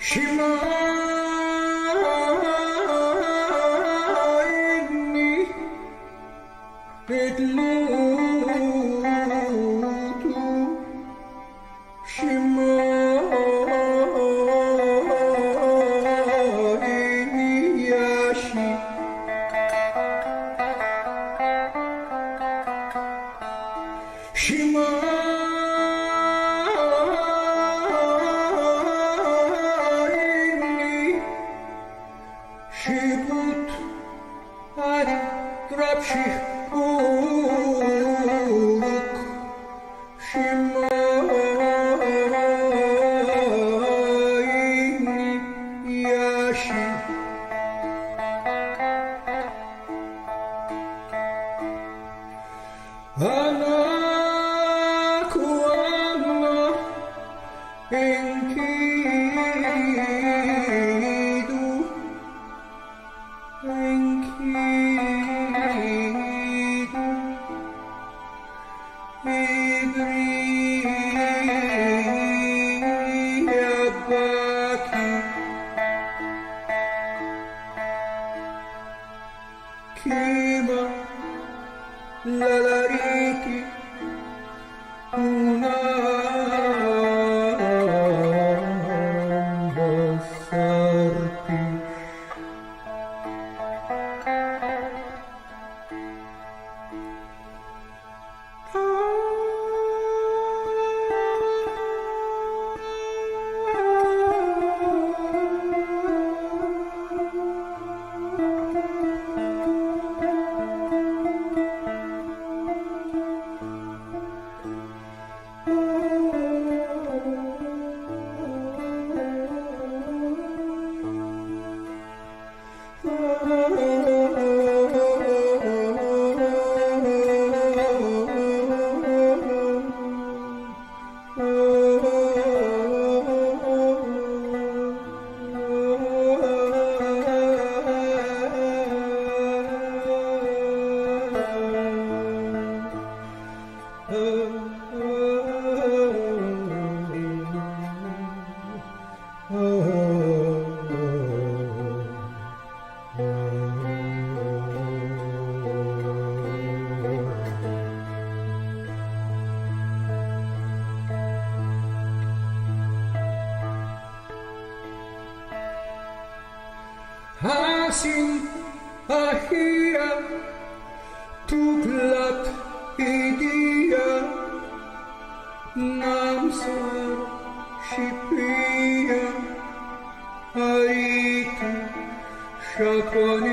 Shima'ini Petlutu Shima'ini Yashi Shima'ini Shibut Ad Grabshi Uruk Shima'ini Yashi Anakku Allah Enkidu Enkidu Idri Abaki Kima Lalariki Una Basarti Hasin ahia tuklat idia namsar shipia haitu shakwania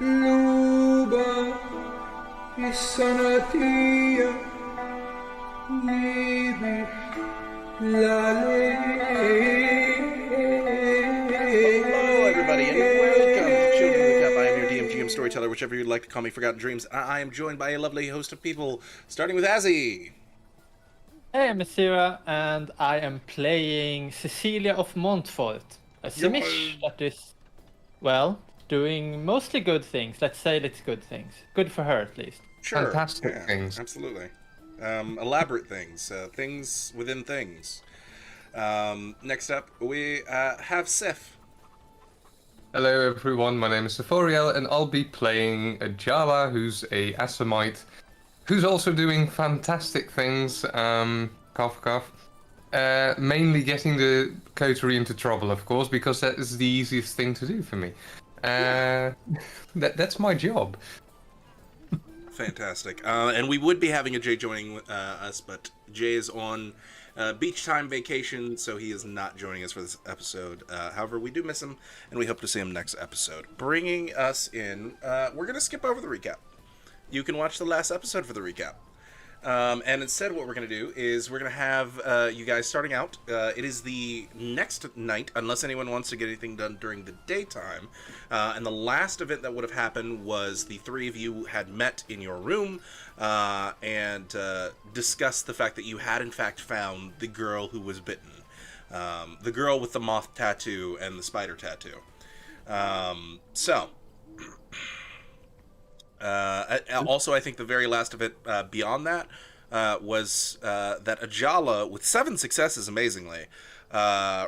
luba isanatia nibish lale. Hello, everybody, and welcome to Children of the Cup. I am your DMGM storyteller, whichever you'd like to call me, Forgotten Dreams. I am joined by a lovely host of people, starting with Azzy. Hey, I'm Asira, and I am playing Cecilia of Montfort, a Simish that is, well, doing mostly good things. Let's say it's good things. Good for her, at least. Sure. Fantastic things. Absolutely. Elaborate things. Things within things. Next up, we have Sif. Hello everyone, my name is Sephoriel and I'll be playing a Jala who's a Assamite who's also doing fantastic things, cough cough. Mainly getting the coterie into trouble, of course, because that is the easiest thing to do for me. That's my job. Fantastic. And we would be having a Jay joining us, but Jay is on beach time vacation, so he is not joining us for this episode. However, we do miss him, and we hope to see him next episode. Bringing us in, we're going to skip over the recap. You can watch the last episode for the recap. And instead, what we're going to do is we're going to have you guys starting out. It is the next night, unless anyone wants to get anything done during the daytime. And the last event that would have happened was the three of you had met in your room and discussed the fact that you had, in fact, found the girl who was bitten. The girl with the moth tattoo and the spider tattoo. Also, I think the very last of it, beyond that, was that Ajala, with 7 successes, amazingly,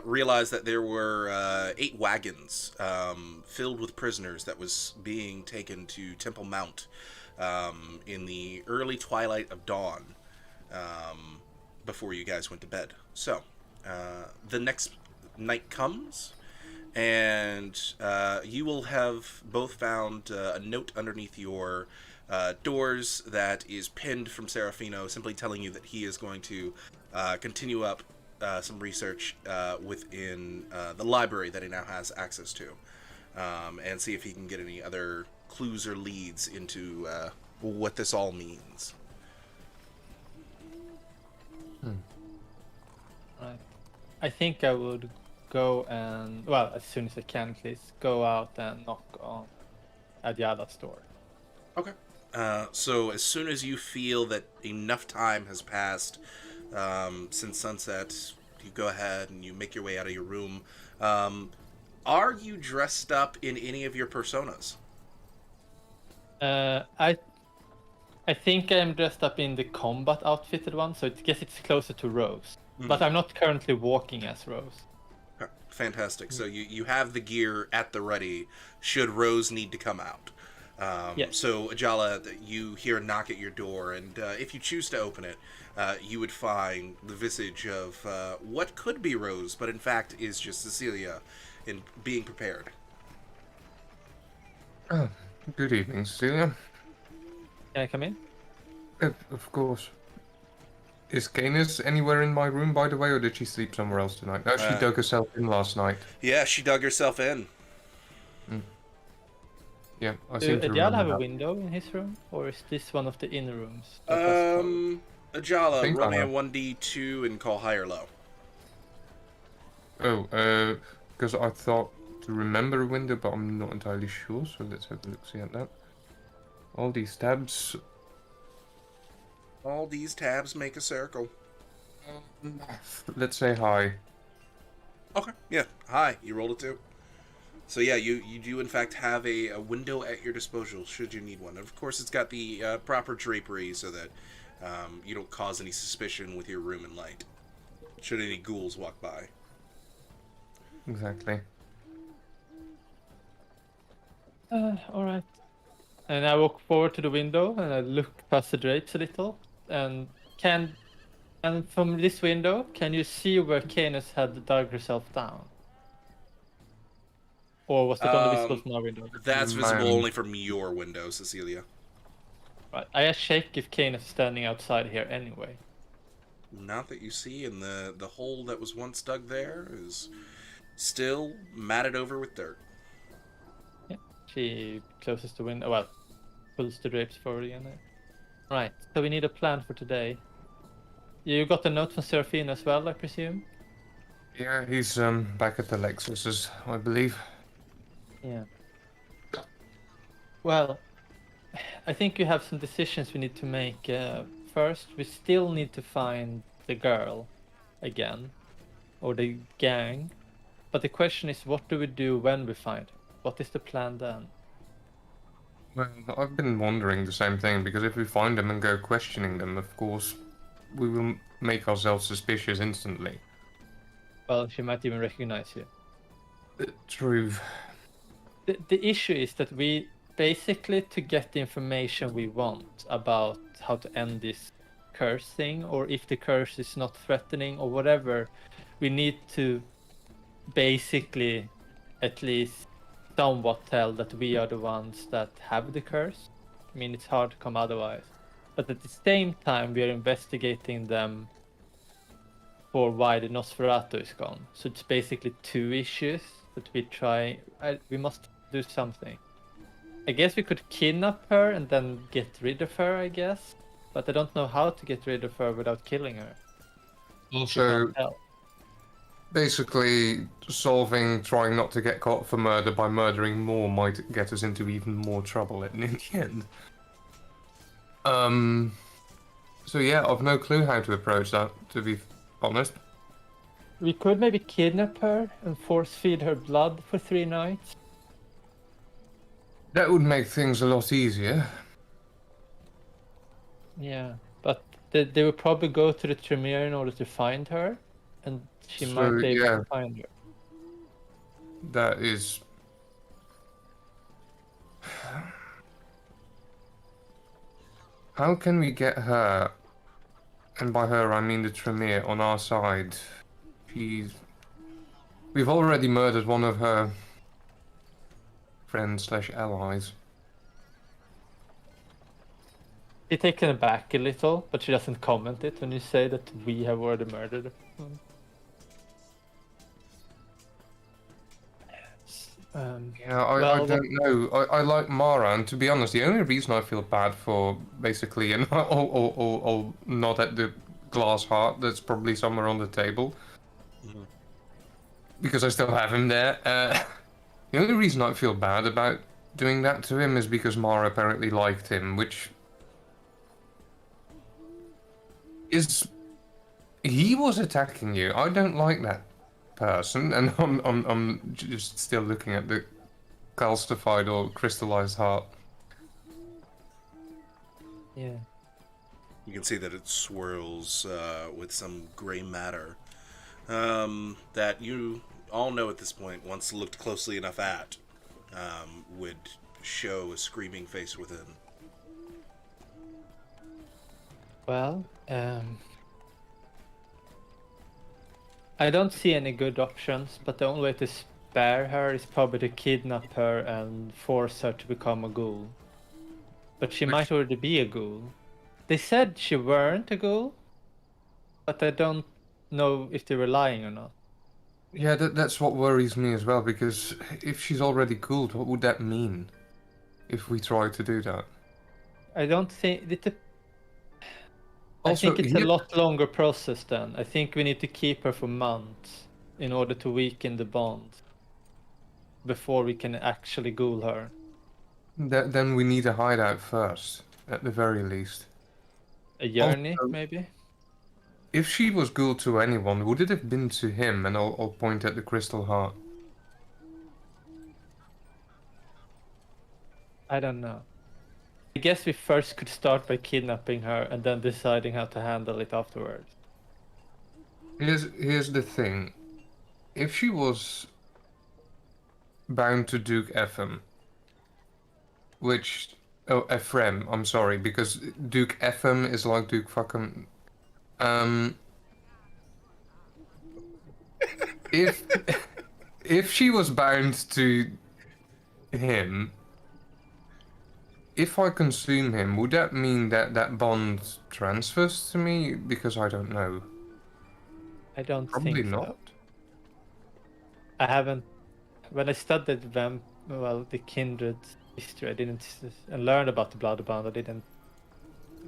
realized that there were 8 wagons filled with prisoners that was being taken to Temple Mount in the early twilight of dawn before you guys went to bed. So, the next night comes, and you will have both found a note underneath your doors that is pinned from Serafino, simply telling you that he is going to continue up some research within the library that he now has access to, and see if he can get any other clues or leads into what this all means. Right. I think I would go and, well, as soon as I can, at least, go out and knock on Adiala's door. Okay. So as soon as you feel that enough time has passed since sunset, you go ahead and you make your way out of your room. Are you dressed up in any of your personas? I think I'm dressed up in the combat outfitted one, so I guess it's closer to Rose. But I'm not currently walking as Rose. Okay, fantastic. So you have the gear at the ready should Rose need to come out. Yes. So Ajala, you hear a knock at your door, and if you choose to open it, you would find the visage of what could be Rose, but in fact is just Cecilia, in being prepared. Oh, good evening, Cecilia. Can I come in? Of course. Is Canis anywhere in my room, by the way, or did she sleep somewhere else tonight? No, she dug herself in last night. Yeah, she dug herself in. Yeah, I Do seem to Adiala have remember a that. window in his room, or is this one of the inner rooms? Ajala, think roll I me a have. 1d2 and call high or low. Oh, because I thought to remember a window, but I'm not entirely sure, so let's have a look-see at that. All these tabs. All these tabs make a circle. Let's say hi. Okay, yeah. Hi, you rolled a 2. So yeah, you do in fact have a window at your disposal should you need one. Of course, it's got the proper drapery so that you don't cause any suspicion with your room and light, should any ghouls walk by. Exactly. All right. And I walk forward to the window and I look past the drapes a little. And from this window, can you see where Canis had dug herself down? Or was it only visible from our window? That's visible Mine. only from your window, Cecilia. Right. I just check if Canis is standing outside here anyway. Not that you see, and the hole that was once dug there is still matted over with dirt. Yeah. She closes the window. Well, pulls the drapes forward again. Right. So we need a plan for today. You got a note from Seraphine as well, I presume? Yeah, he's back at the Lexuses, I believe. Yeah. Well, I think you have some decisions we need to make. First, we still need to find the girl again, or the gang. But the question is, what do we do when we find her? What is the plan then? Well, I've been wondering the same thing, because if we find them and go questioning them, of course, we will make ourselves suspicious instantly. Well, she might even recognize you. True. The issue is that we basically, to get the information we want about how to end this curse thing, or if the curse is not threatening or whatever, we need to basically at least somewhat tell that we are the ones that have the curse. I mean, it's hard to come otherwise. But at the same time, we are investigating them for why the Nosferatu is gone. So it's basically 2 issues that we try. We must do something. I guess we could kidnap her and then get rid of her, I guess. But I don't know how to get rid of her without killing her. Also, Can't tell. basically, trying not to get caught for murder by murdering more might get us into even more trouble in the end. So yeah, I've no clue how to approach that, to be honest. We could maybe kidnap her and force feed her blood for 3 nights. That would make things a lot easier. Yeah, but They would probably go to the Tremere in order to find her, and she So, might be able yeah. to find her. That is. How can we get her, and by her I mean the Tremere, on our side? We've already murdered one of her friends/allies. She's taken aback a little, but she doesn't comment it when you say that we have already murdered her. Yeah, I Well, don't know. I like Mara, and to be honest, the only reason I feel bad for, basically, and I'll nod at the glass heart that's probably somewhere on the table, because I still have him there. The only reason I feel bad about doing that to him is because Mara apparently liked him, which is... He was attacking you. I don't like that person, and I'm just still looking at the calcified or crystallized heart. yeah. You can see that it swirls with some gray matter that you all know at this point, once looked closely enough at, would show a screaming face within. Well, I don't see any good options, but the only way to spare her is probably to kidnap her and force her to become a ghoul. But she might already be a ghoul. They said she weren't a ghoul, but I don't know if they were lying or not. Yeah, that's what worries me as well, because if she's already cooled, what would that mean if we try to do that? I don't think I Also, think it's a here- lot longer process then. I think we need to keep her for months in order to weaken the bond before we can actually ghoul her. Then we need a hideout first, at the very least. A journey, Also- maybe? If she was ghouled to anyone, would it have been to him? And I'll point at the crystal heart. I don't know. I guess we first could start by kidnapping her and then deciding how to handle it afterwards. Here's the thing. If she was bound to Duke Ephraim, which... Oh, Ephraim, I'm sorry, because Duke Ephraim is like Duke fucking... If she was bound to him, if I consume him, would that mean that that bond transfers to me? Because I don't know. I don't Probably think not. so. I haven't... When I studied the Kindred history, I didn't... and learned about the Bloodbound, I didn't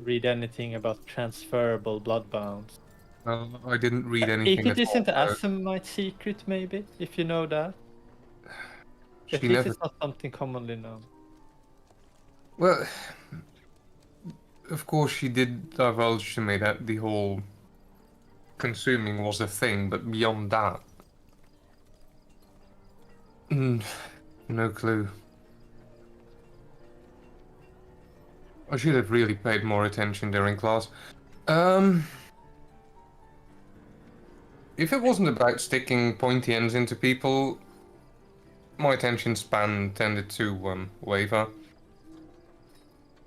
read anything about transferable Bloodbounds. I didn't read anything. If it at all, isn't the so Asimite secret, maybe, if you know that. At she least never. it's not something commonly known. Well, of course, she did divulge to me that the whole consuming was a thing, but beyond that, no clue. I should have really paid more attention during class. If it wasn't about sticking pointy ends into people, my attention span tended to waver.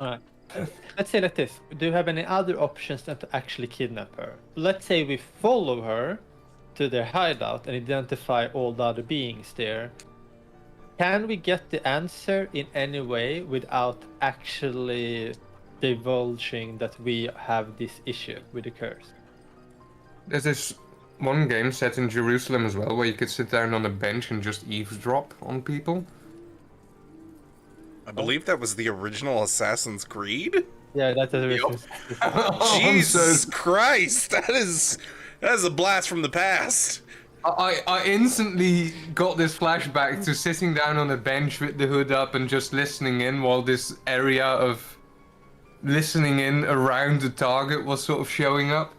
Alright. Let's say like this. Do you have any other options than to actually kidnap her? Let's say we follow her to their hideout and identify all the other beings there. Can we get the answer in any way without actually divulging that we have this issue with the curse? There's this one game set in Jerusalem as well, where you could sit down on a bench and just eavesdrop on people. I believe that was the original Assassin's Creed. Yeah, that's a Oh, Jesus Christ, that is a blast from the past. I instantly got this flashback to sitting down on a bench with the hood up and just listening in while this area of listening in around the target was sort of showing up.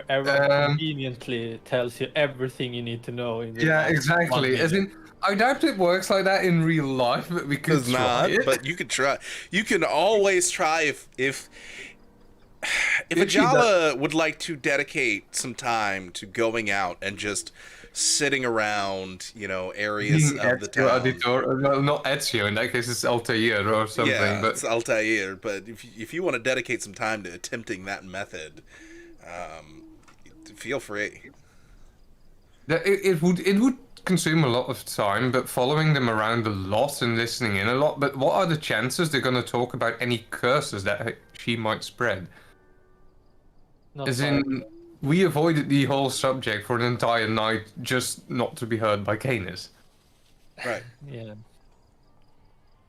Everyone conveniently tells you everything you need to know. In the Yeah, last exactly. 1 As minute. in, I doubt it works like that in real life, but we could Does try not, it. but you could try. You can always try if If a If she does- Jala would like to dedicate some time to going out and just sitting around, areas being of the Ezio town. Auditore, well, not Ezio, in that case it's Altair or something, Yeah, but it's Altair. But if you want to dedicate some time to attempting that method, feel free. it would consume a lot of time, but following them around a lot and listening in a lot. But what are the chances they're going to talk about any curses that she might spread? Not As far. in, we avoided the whole subject for an entire night just not to be heard by Canis. Right. Yeah.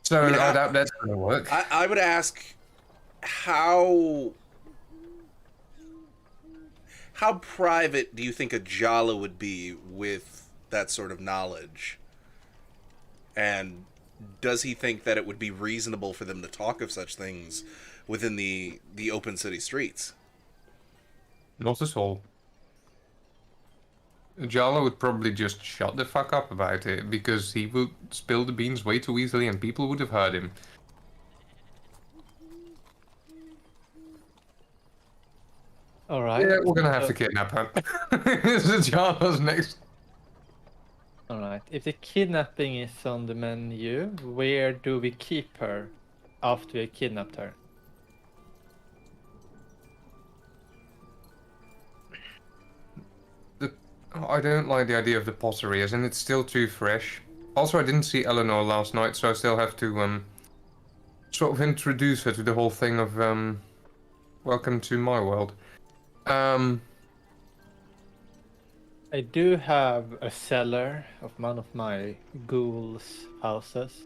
So Yeah. I doubt that's going to work. I would ask how private do you think a Jala would be with that sort of knowledge? And does he think that it would be reasonable for them to talk of such things within the open city streets? Not at all. Jala would probably just shut the fuck up about it because he would spill the beans way too easily and people would have heard him. All right. Yeah, we're gonna have to kidnap her. This is Jala's next. All right. If the kidnapping is on the menu, where do we keep her after we kidnapped her? I don't like the idea of the pottery, as in it's still too fresh. Also, I didn't see Eleanor last night, so I still have to sort of introduce her to the whole thing of welcome to my world. I do have a cellar of one of my ghouls' houses.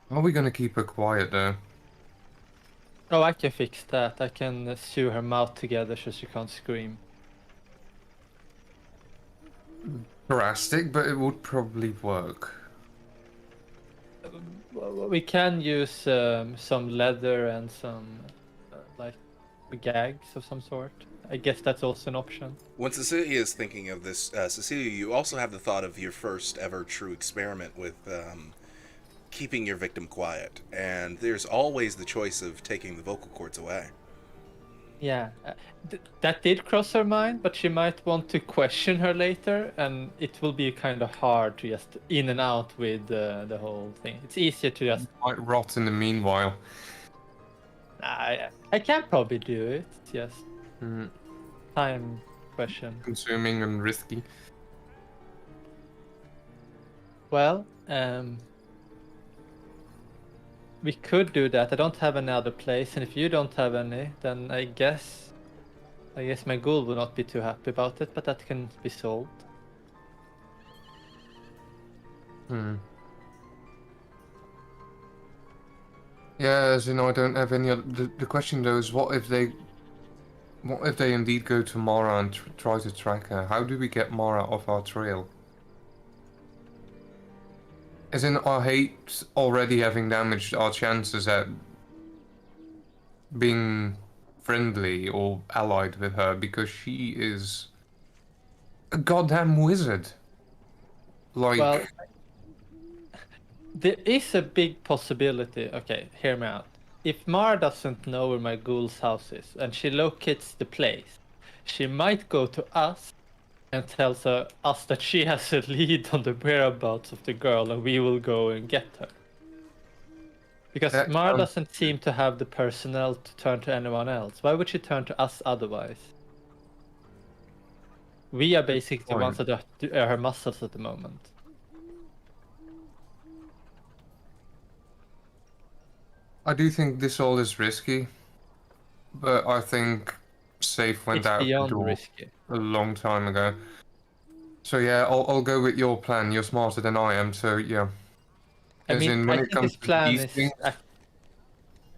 Are we gonna keep her quiet though? Oh, I can fix that. I can sew her mouth together so she can't scream. Drastic, but it would probably work. Well, we can use some leather and some like gags of some sort. I guess that's also an option. When Cecilia is thinking of this, Cecilia, you also have the thought of your first ever true experiment with keeping your victim quiet. And there's always the choice of taking the vocal cords away. Yeah, that did cross her mind, but she might want to question her later, and it will be kind of hard to just in and out with the whole thing. It's easier to just. Might rot in the meanwhile. I can probably do it. It's just Mm, time question. consuming and risky. Well, we could do that. I don't have any other place, and if you don't have any, then I guess my ghoul will not be too happy about it, but that can be solved. Hmm. Yeah, as in I don't have any other. The question though is, what if they indeed go to Mara and try to track her? How do we get Mara off our trail? As in, I hate already having damaged our chances at being friendly or allied with her because she is a goddamn wizard. Like, Well, there is a big possibility. Okay, hear me out. If Mara doesn't know where my ghoul's house is and she locates the place, she might go to us and tells us that she has a lead on the whereabouts of the girl and we will go and get her. Because That Mara sounds- doesn't seem to have the personnel to turn to anyone else. Why would she turn to us otherwise? We are basically the ones point. that are her muscles at the moment. I do think this all is risky, but I think Safe went It's out the beyond door risky. a long time ago. So yeah, I'll go with your plan. You're smarter than I am, so yeah. I As mean, in, I when it think comes this to plan these is. things,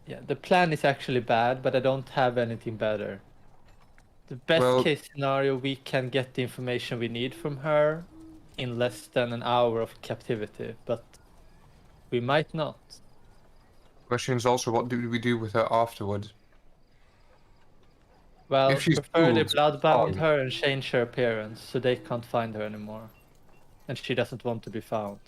Yeah, the plan is actually bad, but I don't have anything better. The best Well- case scenario, we can get the information we need from her in less than an hour of captivity, but we might not. question is also, what do we do with her afterwards? Well, If she's preferably fooled, bloodbound fine. her and change her appearance so they can't find her anymore. And she doesn't want to be found.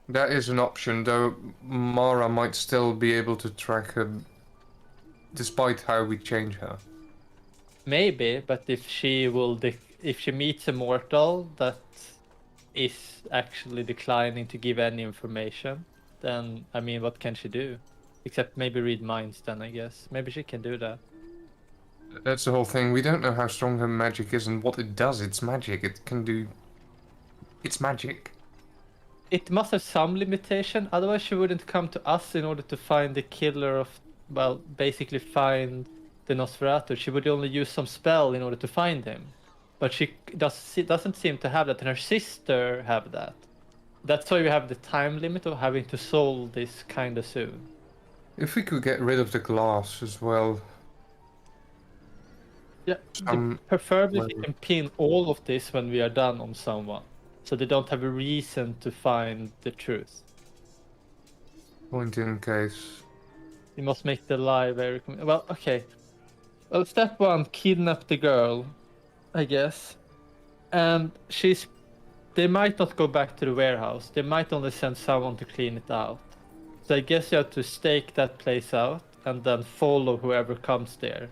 That is an option, though Mara might still be able to track her despite how we change her. Maybe, but if she if she meets a mortal that is actually declining to give any information, then I mean, what can she do? Except maybe read minds. Then I guess maybe she can do that. That's the whole thing. We don't know how strong her magic is and what it does. It's magic. It can do. It's magic. It must have some limitation, otherwise she wouldn't come to us in order to find the killer of, well, basically find the Nosferatu. She would only use some spell in order to find him. But she doesn't seem to have that, and her sister have that. That's why we have the time limit of having to solve this kind of soon. If we could get rid of the glass as well. Yeah, preferably we can pin all of this when we are done on someone, so they don't have a reason to find the truth. Point in case. You must make the lie very... Well, okay. Well, step 1, kidnap the girl, I guess. And they might not go back to the warehouse. They might only send someone to clean it out. So I guess you have to stake that place out and then follow whoever comes there,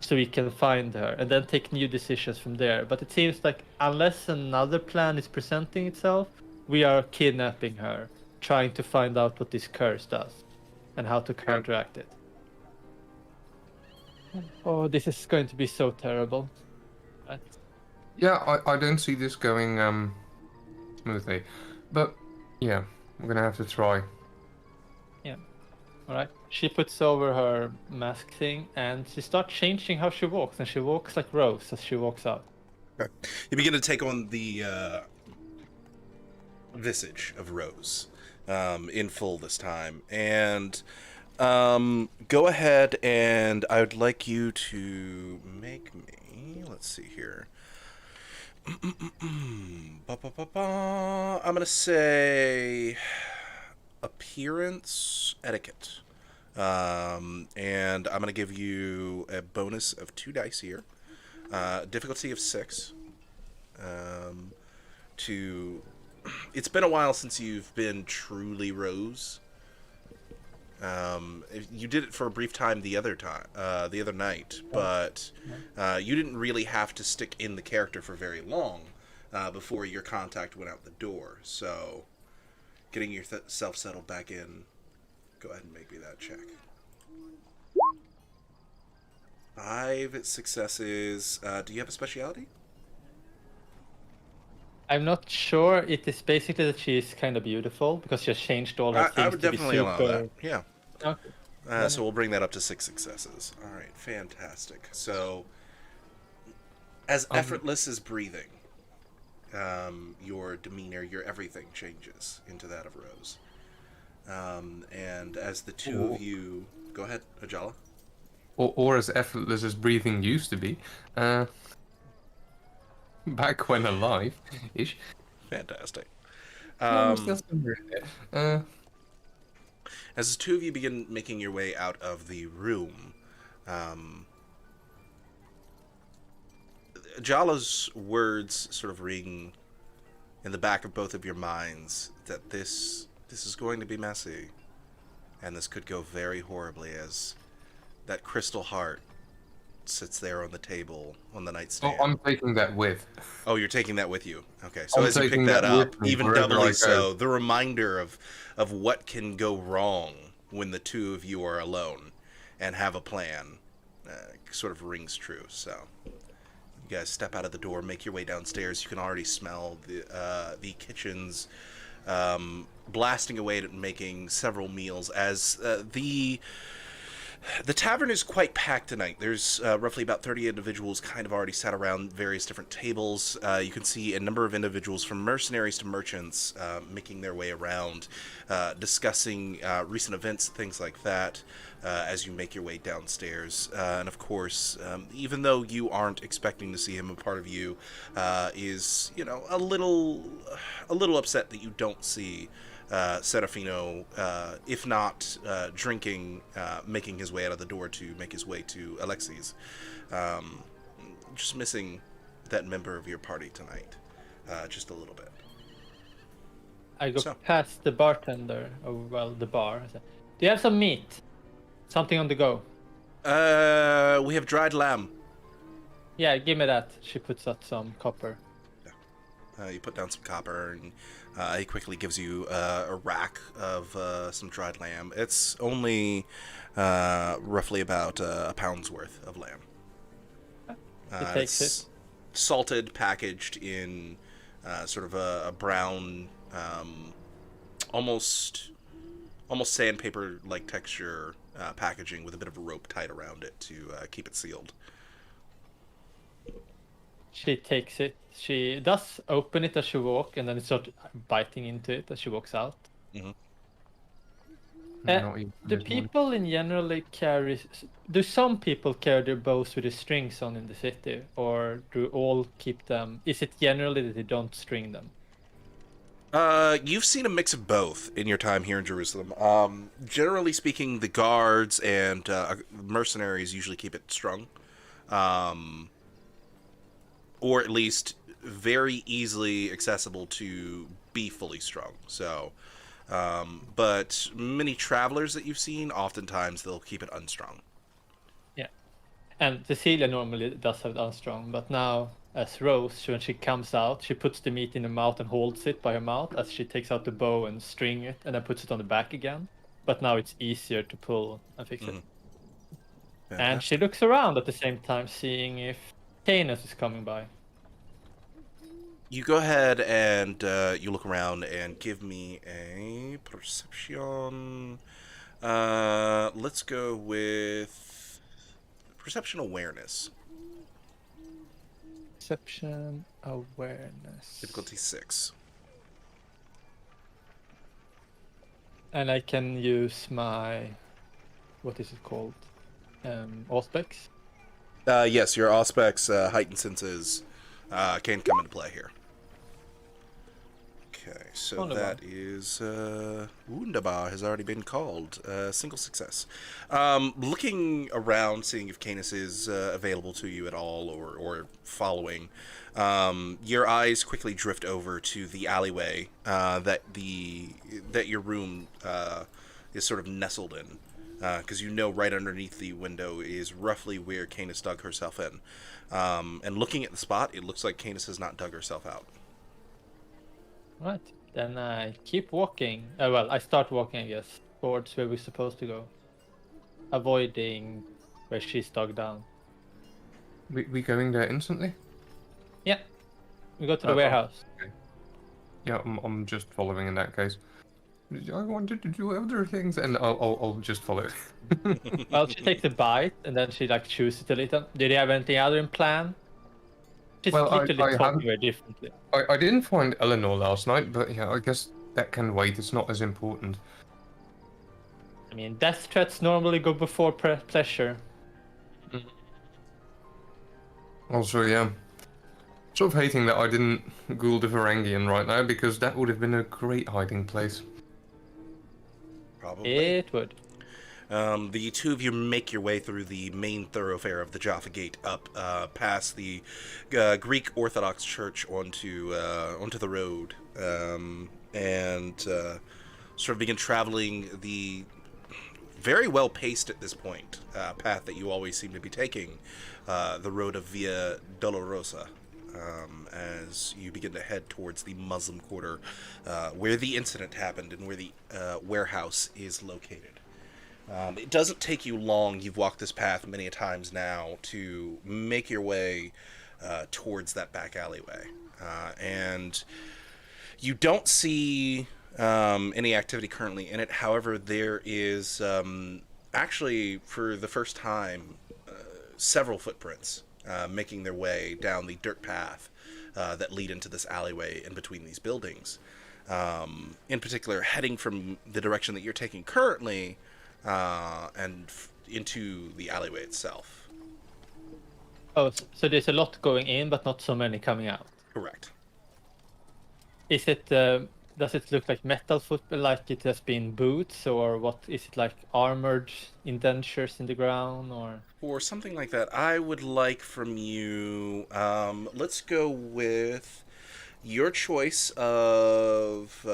so we can find her, and then take new decisions from there. But it seems like unless another plan is presenting itself, we are kidnapping her, trying to find out what this curse does and how to counteract it. Oh, this is going to be so terrible. But... Yeah, I don't see this going smoothly. But yeah, I'm gonna have to try. Yeah. Alright. She puts over her mask thing and she starts changing how she walks, and she walks like Rose as she walks out. Okay. You begin to take on the visage of Rose in full this time. And go ahead, and I would like you to make me... Let's see here. I'm going to say appearance etiquette. And I'm going to give you a bonus of 2 dice here. Difficulty of 6. It's been a while since you've been truly Rose. You did it for a brief time the other night, but you didn't really have to stick in the character for very long before your contact went out the door. So, getting yourself settled back in, go ahead and make me that check. 5 successes. Do you have a speciality? I'm not sure. It is basically that she is kind of beautiful because she has changed all her things I would to be definitely allow super... that. Yeah. Okay. So we'll bring that up to 6 successes. All right, fantastic. So, as effortless as breathing, your demeanor, your everything changes into that of Rose. And as the two of you... Go ahead, Ajala. Or as effortless as breathing used to be. Back when alive-ish. Fantastic. As the two of you begin making your way out of the room, Jala's words sort of ring in the back of both of your minds that this is going to be messy, and this could go very horribly as that crystal heart sits there on the table on the nightstand. Oh, I'm taking that with. Oh, you're taking that with you. Okay, so I'm as you pick taking that that up, with me even wherever I doubly go. so, the reminder of what can go wrong when the two of you are alone and have a plan sort of rings true. So you guys step out of the door, make your way downstairs. You can already smell the kitchen's blasting away at making several meals as the tavern is quite packed tonight. There's roughly about 30 individuals kind of already sat around various different tables. You can see a number of individuals from mercenaries to merchants making their way around, discussing recent events, things like that, as you make your way downstairs. And of course, even though you aren't expecting to see him, a part of you is, a little upset that you don't see Serafino, if not drinking, making his way out of the door to make his way to Alexi's. Just missing that member of your party tonight, just a little bit. I go So. past the bartender, or well, the bar. I say, do you have some meat? Something on the go? We have dried lamb. Yeah, give me that. She puts out some copper. You put down some copper, and he quickly gives you a rack of some dried lamb. It's only roughly about a pound's worth of lamb. He takes It's salted, packaged in sort of a brown, almost sandpaper-like texture packaging with a bit of a rope tied around it to keep it sealed. She takes it. She does open it as she walks, and then it starts biting into it as she walks out. Not even Do this morning. people in general carry? Do some people carry their bows with the strings on in the city, or do all keep them? Is it generally that they don't string them? You've seen a mix of both in your time here in Jerusalem. Generally speaking, the guards and mercenaries usually keep it strung. Or at least very easily accessible to be fully strung. So, but many travelers that you've seen, oftentimes they'll keep it unstrung. Yeah, and Cecilia normally does have it unstrung, but now as Rose, when she comes out, she puts the meat in her mouth and holds it by her mouth as she takes out the bow and string it, and then puts it on the back again. But now it's easier to pull and fix it. And she looks around at the same time, seeing if Canis is coming by. You go ahead and you look around and give me a perception. Let's go with perception awareness. Perception awareness. Difficulty 6. And I can use my, what is it called? Auspex. Yes, your Auspex heightened senses can come into play here. Okay, so Wunderbar. that is Wunderbar has already been called. Single success. Looking around, seeing if Canis is available to you at all, or following, your eyes quickly drift over to the alleyway that your room is sort of nestled in, because you know right underneath the window is roughly where Canis dug herself in. And looking at the spot, it looks like Canis has not dug herself out. Right. Then I keep walking. Well, I start walking, I guess, towards where we're supposed to go, avoiding where she's dug down. We going there instantly? Yeah. We go to the Oh, warehouse. Yeah, I'm just following in that case. I wanted to do other things, and I'll just follow. Well, she takes a bite and then she like chews it a little. Did you have anything other in plan? Just Well, I literally talking haven't- very differently. I didn't find Eleanor last night, but yeah, I guess that can wait. It's not as important. I mean, death threats normally go before pleasure. Also, yeah, sort of hating that I didn't ghoul the Varangian right now, because that would have been a great hiding place. Probably. It would. The two of you make your way through the main thoroughfare of the Jaffa Gate, up past the Greek Orthodox Church onto the road, and sort of begin traveling the very well paced at this point path that you always seem to be taking, the road of Via Dolorosa. As you begin to head towards the Muslim quarter, where the incident happened and where the warehouse is located. It doesn't take you long. You've walked this path many a times now to make your way towards that back alleyway. And you don't see any activity currently in it. However, there is actually, for the first time, several footprints making their way down the dirt path that lead into this alleyway in between these buildings. In particular, heading from the direction that you're taking currently into the alleyway itself. Oh, so there's a lot going in, but not so many coming out. Correct. Is it? Does it look like metal football, like it has been boots, or what? Is it like armored indentures in the ground, or? For something like that, I would like from you, let's go with your choice of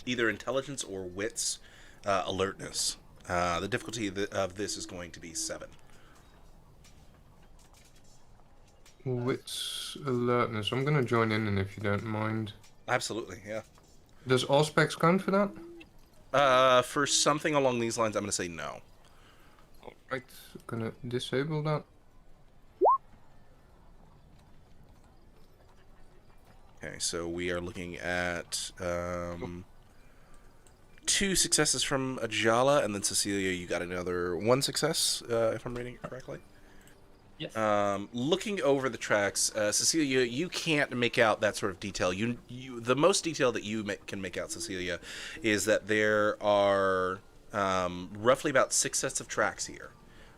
either intelligence or wits, alertness. The difficulty of this is going to be 7. Wits alertness. I'm gonna join in, and if you don't mind. Absolutely, yeah. Does Auspex count for that? For something along these lines, I'm going to say no. Alright, gonna disable that. Okay, so we are looking at 2 successes from Ajala, and then Cecilia, you got another 1 success, if I'm reading it correctly. Yes. Looking over the tracks, Cecilia, you can't make out that sort of detail. The most detail that you can make out, Cecilia, is that there are roughly about 6 sets of tracks here.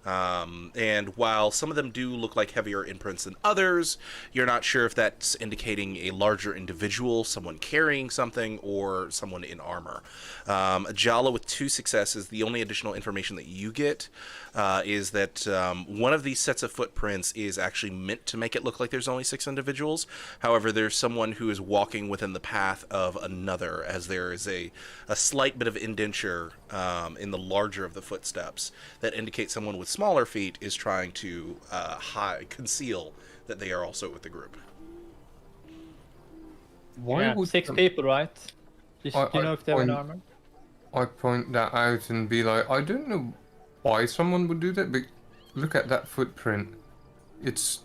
And while some of them do look like heavier imprints than others, you're not sure if that's indicating a larger individual, someone carrying something, or someone in armor. Ajala with 2 successes, the only additional information that you get is that one of these sets of footprints is actually meant to make it look like there's only 6 individuals. However, there's someone who is walking within the path of another, as there is a slight bit of indenture in the larger of the footsteps that indicates someone with smaller feet is trying to conceal that they are also with the group. Why Yeah, would 6 people, right? Do you I know if they're in point- armor? I point that out and be like, I don't know why someone would do that, but look at that footprint. It's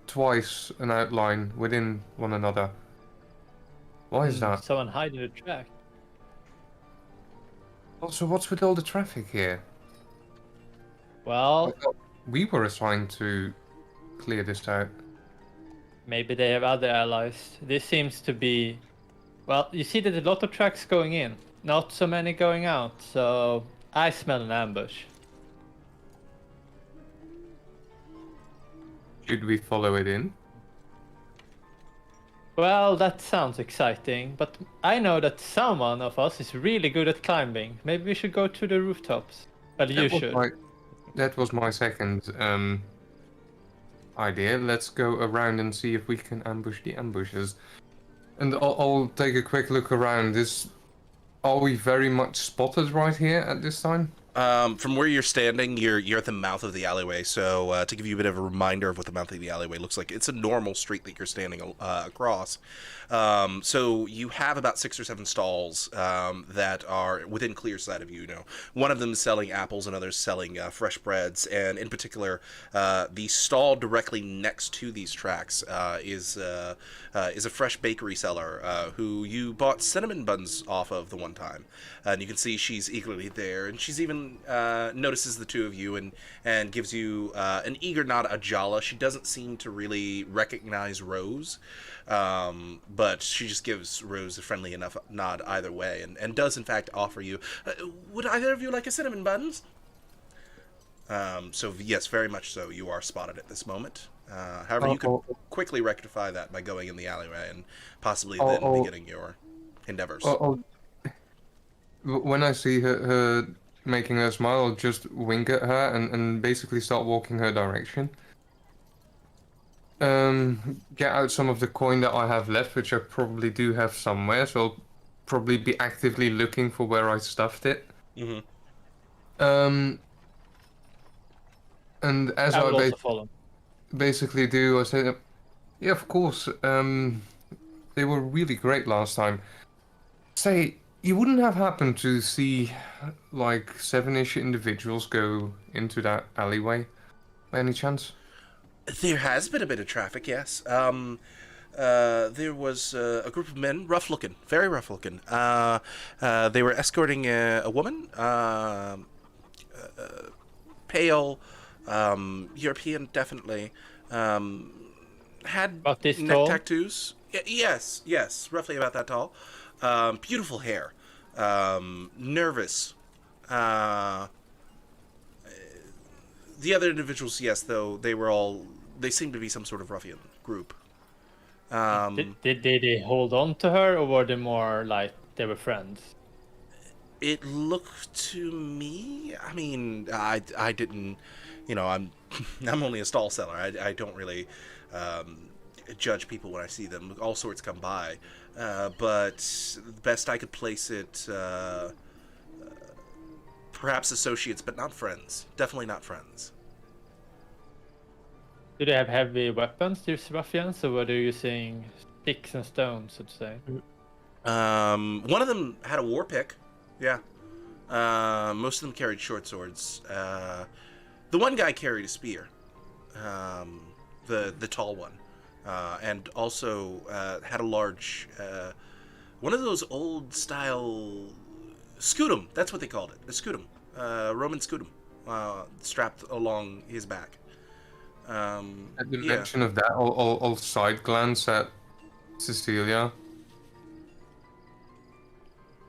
twice an outline within one another. Why is that? Someone hiding the track. Also, what's with all the traffic here? Well, We were assigned to clear this out. maybe they have other allies. This seems to be... Well, you see that a lot of tracks going in, not so many going out, so I smell an ambush. Should we follow it in? Well, that sounds exciting, but I know that someone of us is really good at climbing. Maybe we should go to the rooftops. Well, you should. That was my second idea. Let's go around and see if we can ambush the ambushes. And I'll take a quick look around. Are we very much spotted right here at this time? From where you're standing, you're at the mouth of the alleyway. So to give you a bit of a reminder of what the mouth of the alleyway looks like, it's a normal street that you're standing across. So you have about 6 or 7 stalls that are within clear sight of you. You know, one of them is selling apples, another is selling fresh breads, and in particular, the stall directly next to these tracks is a fresh bakery seller who you bought cinnamon buns off of the one time, and you can see she's eagerly there, and she's even notices the 2 of you and gives you an eager nod at Ajala. She doesn't seem to really recognize Rose, but she just gives Rose a friendly enough nod either way, and does in fact offer you, would either of you like a cinnamon buns? So yes, very much so, you are spotted at this moment. However, you could quickly rectify that by going in the alleyway and possibly then beginning your endeavors. When I see her making her smile, I'll just wink at her and basically start walking her direction. Get out some of the coin that I have left, which I probably do have somewhere, so I'll probably be actively looking for where I stuffed it. Mm-hmm. And as I I will also follow. basically do, I say, yeah, of course, they were really great last time. Say, you wouldn't have happened to see like 7-ish individuals go into that alleyway by any chance? There has been a bit of traffic, yes. There was a group of men, rough looking, very rough looking. They were escorting a woman, pale, European, definitely. Had About this neck tall? tattoos. Yes, roughly about that tall. Beautiful hair. Nervous. The other individuals, yes, though, they seemed to be some sort of ruffian group. Did they hold on to her, or were they more like they were friends? It looked to me, I mean, I didn't, I'm I'm only a stall seller. I don't really judge people when I see them. All sorts come by, but best I could place it, perhaps associates, but not friends. Definitely not friends. Do they have heavy weapons, these ruffians, or were they using sticks and stones, so to say? One of them had a war pick. Yeah. Most of them carried short swords. The one guy carried a spear. The tall one. And also had a large, one of those old style scutum. That's what they called it. A scutum. Roman scutum. Strapped along his back. At the mention of that, I'll side glance at Cecilia.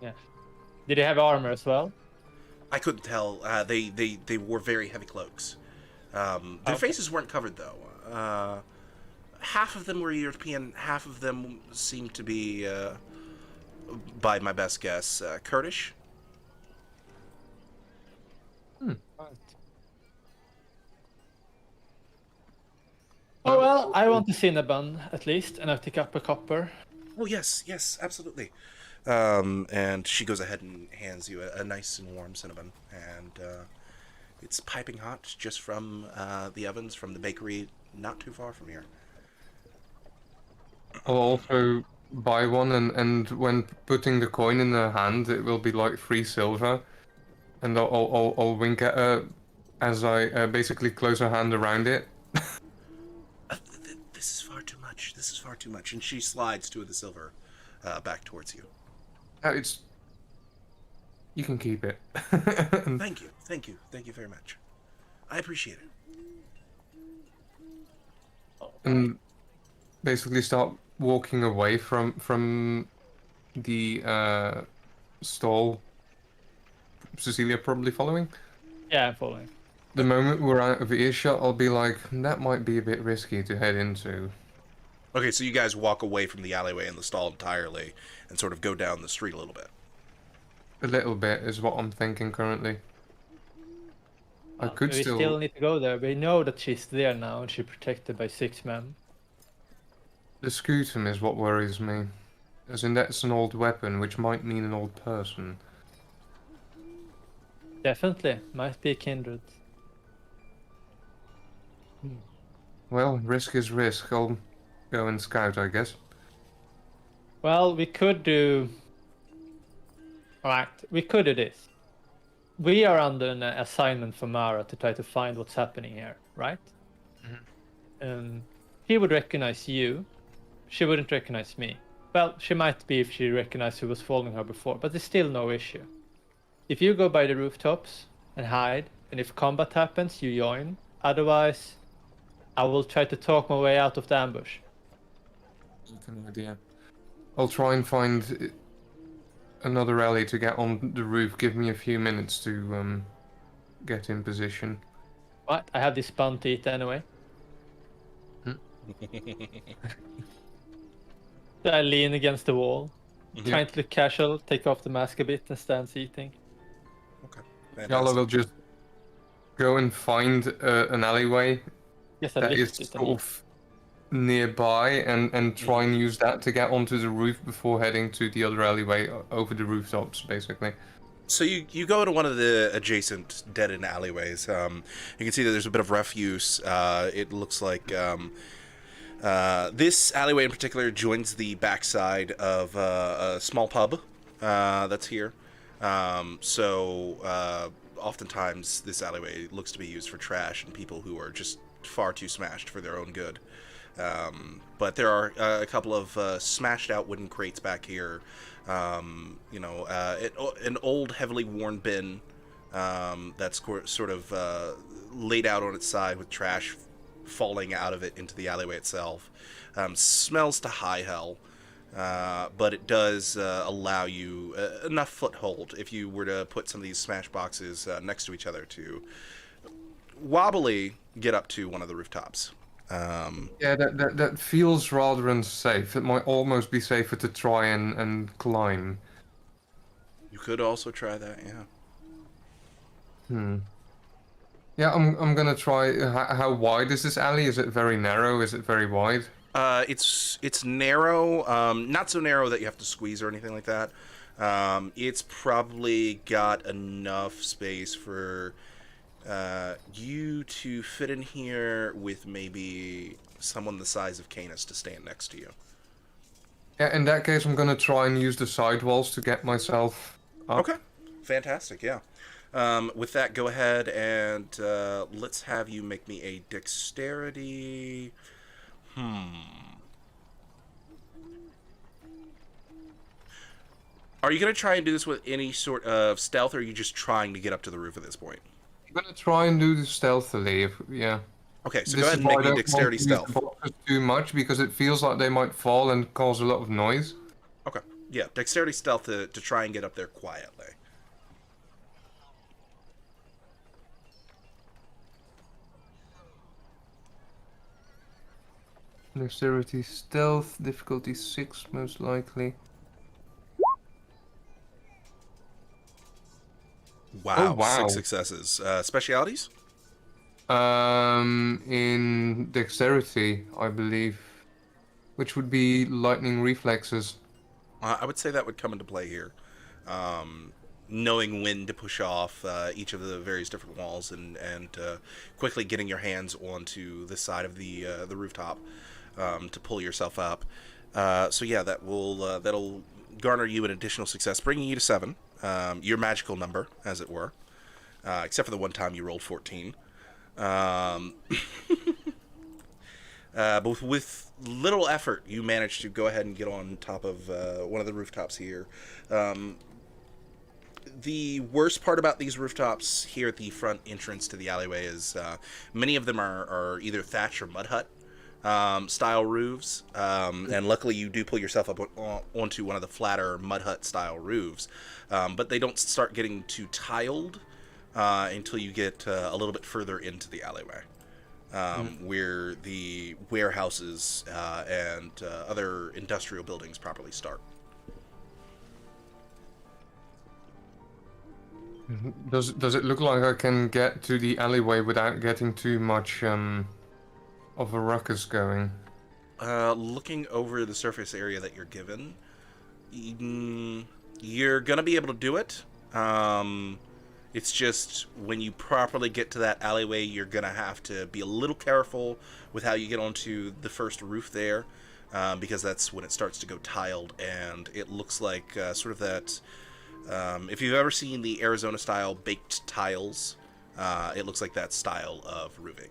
Yeah. Did they have armor as well? I couldn't tell. They wore very heavy cloaks. Their faces weren't covered though. Half of them were European. Half of them seemed to be, by my best guess, Kurdish. Right. Oh well, I want the Cinnabon at least, and I'll pick up a copper. Oh yes, absolutely. And she goes ahead and hands you a nice and warm cinnamon, and it's piping hot just from the ovens from the bakery not too far from here. I'll also buy one, and when putting the coin in her hand, it will be like 3 silver, and I'll wink at her as I basically close her hand around it. This is far too much. This is far too much. And she slides 2 of the silver back towards you. It's. You can keep it. Thank you very much. I appreciate it. And basically start walking away from the stall. Cecilia probably following. Yeah, I'm following. The moment we're out of earshot, I'll be like, that might be a bit risky to head into. Okay, so you guys walk away from the alleyway and the stall entirely and sort of go down the street a little bit. A little bit is what I'm thinking currently. I could We still need to go there. We know that she's there now and she's protected by 6 men. The scutum is what worries me. As in, that's an old weapon, which might mean an old person. Definitely. Might be kindred. Well, risk is risk. I'll go and scout, I guess. Well, we could do... Alright, we could do this. We are under an assignment from Mara to try to find what's happening here, right? He would recognize you. She wouldn't recognize me. Well, she might be if she recognized who was following her before, but there's still no issue. If you go by the rooftops and hide, and if combat happens, you join. Otherwise, I will try to talk my way out of the ambush. That's an idea. I'll try and find another alley to get on the roof. Give me a few minutes to get in position. What? I have this bun to eat anyway. So I lean against the wall, trying to look casual, take off the mask a bit, and stands eating. Okay. Yala will just go and find an alleyway Yes, I that is lift it. sort of nearby and try and use that to get onto the roof before heading to the other alleyway over the rooftops, basically. So you go to one of the adjacent dead-end alleyways. You can see that there's a bit of refuse. It looks like this alleyway in particular joins the backside of a small pub that's here. Oftentimes this alleyway looks to be used for trash and people who are just far too smashed for their own good. But there are a couple of smashed out wooden crates back here. An old heavily worn bin that's sort of laid out on its side with trash falling out of it into the alleyway itself. Smells to high hell, but it does allow you enough foothold if you were to put some of these smash boxes next to each other to wobbly get up to one of the rooftops. Yeah, that feels rather unsafe. It might almost be safer to try and climb. You could also try that, yeah. Yeah, I'm gonna try. How wide is this alley? Is it very narrow? Is it very wide? It's narrow, not so narrow that you have to squeeze or anything like that. It's probably got enough space for you to fit in here with maybe someone the size of Canis to stand next to you. Yeah, in that case, I'm gonna try and use the side walls to get myself up. Okay, fantastic. Yeah. With that, go ahead and let's have you make me a dexterity. Are you going to try and do this with any sort of stealth, or are you just trying to get up to the roof at this point? I'm gonna try and do this stealthily. Yeah. Okay, so This go ahead is and why make I me don't dexterity want to use the stealth. boxes too much because it feels like they might fall and cause a lot of noise. Okay, yeah, dexterity stealth to try and get up there quietly. Dexterity stealth, difficulty 6 most likely. Wow, Oh, wow. 6 successes. Specialities? In dexterity, I believe, which would be lightning reflexes. I would say that would come into play here. Knowing when to push off each of the various different walls and quickly getting your hands onto the side of the rooftop to pull yourself up. So yeah, that will that'll garner you an additional success, bringing you to 7, your magical number, as it were. Except for the one time you rolled 14. But with little effort, you managed to go ahead and get on top of one of the rooftops here. The worst part about these rooftops here at the front entrance to the alleyway is many of them are either thatch or mud hut style roofs. And luckily you do pull yourself up onto one of the flatter mud hut style roofs. But they don't start getting too tiled until you get a little bit further into the alleyway. Where the warehouses and other industrial buildings properly start. Does it look like I can get to the alleyway without getting too much of a ruckus going? Looking over the surface area that you're given, you're gonna be able to do it. It's just when you properly get to that alleyway, you're gonna have to be a little careful with how you get onto the first roof there, because that's when it starts to go tiled, and it looks like sort of that. If you've ever seen the Arizona-style baked tiles, it looks like that style of roofing.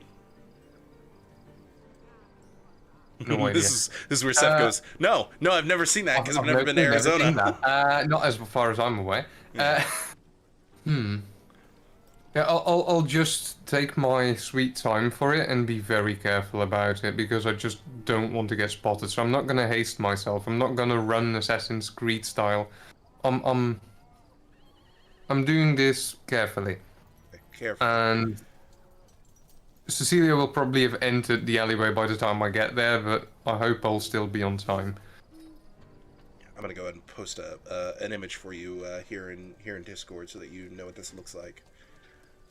No idea. This is where Seth goes. No, I've never seen that because I've never been to Arizona. Not as far as I'm aware. Yeah, I'll just take my sweet time for it and be very careful about it because I just don't want to get spotted. So I'm not gonna haste myself. I'm not gonna run Assassin's Creed style. I'm doing this carefully. Careful. And Cecilia will probably have entered the alleyway by the time I get there, but I hope I'll still be on time. I'm gonna go ahead and post an image for you here in Discord so that you know what this looks like.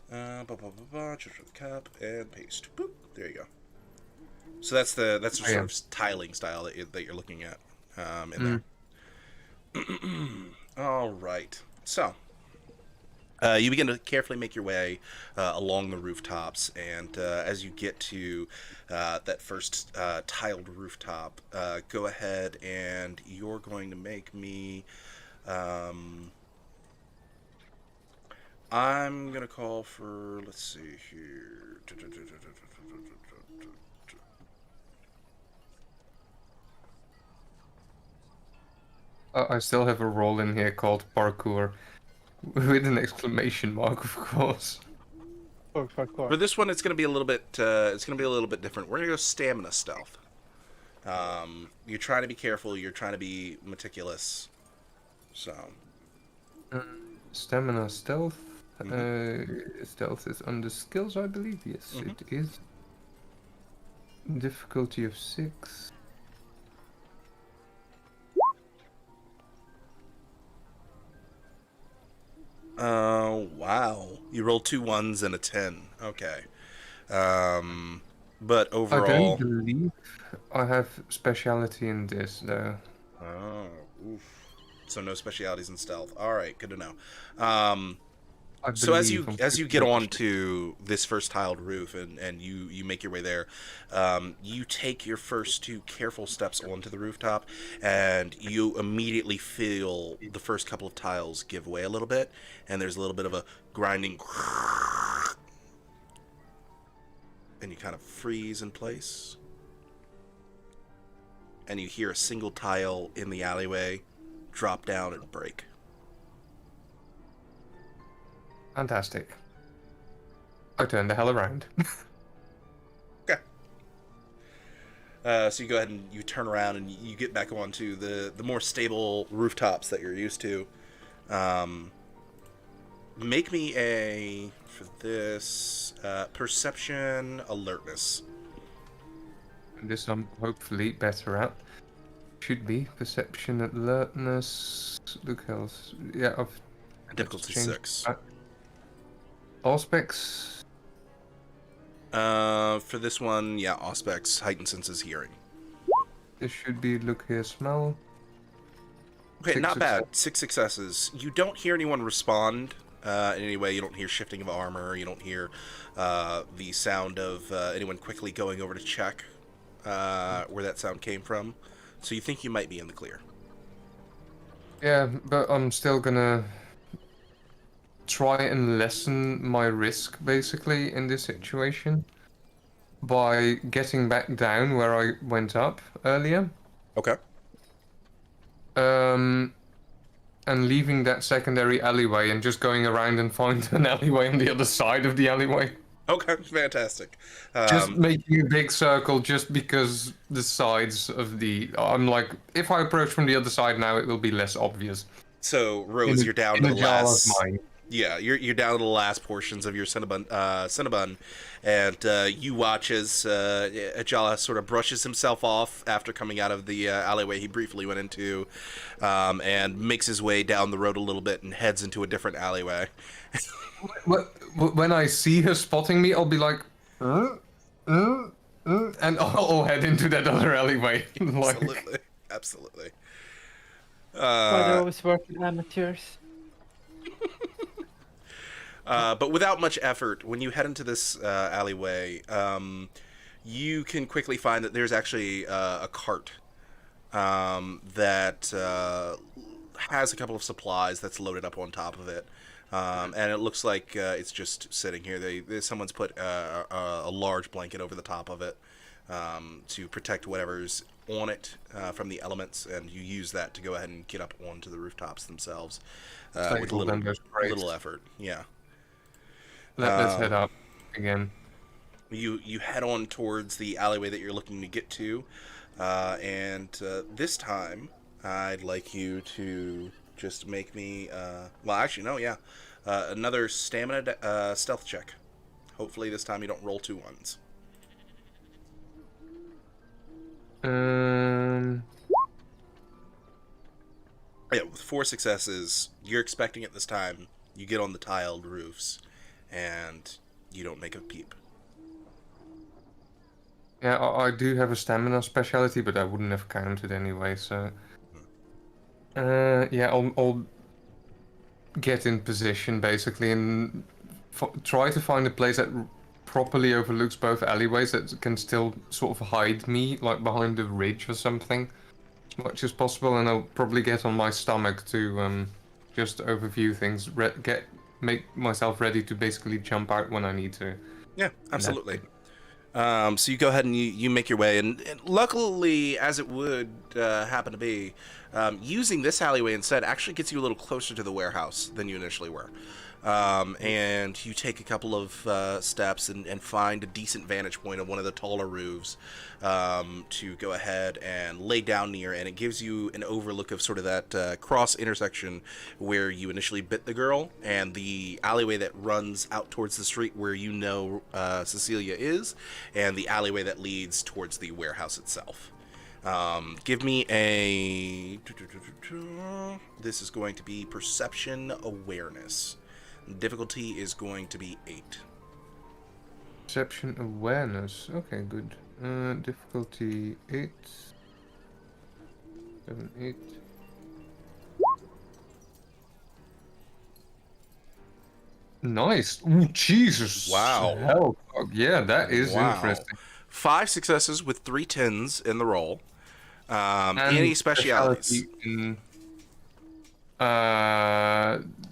Just for the cup and paste. Boop. There you go. So that's the sort of tiling style that you're looking at in there. All right. So you begin to carefully make your way along the rooftops, and as you get to that first tiled rooftop, go ahead and you're going to make me. I'm gonna call for. Let's see here. I still have a role in here called parkour, with an exclamation mark, of course. For this one, it's gonna be a little bit. It's gonna be a little bit different. We're gonna go stamina stealth. You're trying to be careful. You're trying to be meticulous. So. Stamina stealth. Stealth is under skills, I believe. Yes, it is. Difficulty of 6. Oh, wow. You rolled 2 1s and a 10. Okay. But overall... I have speciality in this though. Oh, oof. So no specialities in stealth. All right, good to know. I So as believe I'm you pretty get sure. onto this first tiled roof and you make your way there, you take your first two careful steps onto the rooftop, and you immediately feel the first couple of tiles give way a little bit, and there's a little bit of a grinding, and you kind of freeze in place, and you hear a single tile in the alleyway drop down and break. Fantastic. I turned the hell around. Okay. So you go ahead and you turn around and you get back onto the more stable rooftops that you're used to. Make me for this, perception alertness. This I'm hopefully better at. Should be perception, alertness. Look else. Yeah, I've Difficulty changed 6. that. All specs. For this one, yeah, Auspex, heightened senses, hearing. This should be look, hear, smell. Okay, 6 not bad. 6 successes. You don't hear anyone respond in any way. You don't hear shifting of armor. You don't hear the sound of anyone quickly going over to check where that sound came from. So you think you might be in the clear. Yeah, but I'm still gonna try and lessen my risk basically in this situation by getting back down where I went up earlier. Okay. And leaving that secondary alleyway and just going around and find an alleyway on the other side of the alleyway. Okay, fantastic. Just making a big circle just because the sides of the... I'm like, if I approach from the other side now, it will be less obvious. So, Rose, you're down to the Jala's last... mind. Yeah, you're down to the last portions of your Cinnabon, and you watch as Ajala sort of brushes himself off after coming out of the alleyway he briefly went into, and makes his way down the road a little bit and heads into a different alleyway. When I see her spotting me, I'll be like, and I'll head into that other alleyway. Like, Absolutely, absolutely. Why they always work with amateurs? But without much effort, when you head into this alleyway, you can quickly find that there's actually a cart that has a couple of supplies that's loaded up on top of it. And it looks like it's just sitting here. Someone's put a large blanket over the top of it to protect whatever's on it from the elements, and you use that to go ahead and get up onto the rooftops themselves with a little effort. Yeah. Let's head up again. You head on towards the alleyway that you're looking to get to, and this time I'd like you to just make me well, actually no, yeah, another stamina stealth check. Hopefully this time you don't roll 2 ones. Yeah, with 4 successes, you're expecting it this time. You get on the tiled roofs, and you don't make a peep. Yeah, I do have a stamina specialty, but I wouldn't have counted anyway, so... yeah, I'll get in position, basically, and try to find a place that properly overlooks both alleyways that can still sort of hide me, like behind a ridge or something, as much as possible, and I'll probably get on my stomach to just overview things, make myself ready to basically jump out when I need to. Yeah, absolutely. So you go ahead and you make your way, and luckily, as it would happen to be, using this alleyway instead actually gets you a little closer to the warehouse than you initially were. And you take a couple of steps and find a decent vantage point of one of the taller roofs to go ahead and lay down near, and it gives you an overlook of sort of that cross intersection where you initially bit the girl, and the alleyway that runs out towards the street where you know Cecilia is, and the alleyway that leads towards the warehouse itself. Give me a... This is going to be perception awareness. Difficulty is going to be 8. Perception awareness. Okay, good. Difficulty 8. 7, 8. Nice. Ooh, Jesus. Wow. Hell, yeah, that is interesting. 5 successes with 3 tens in the roll. And Any specialities? specialty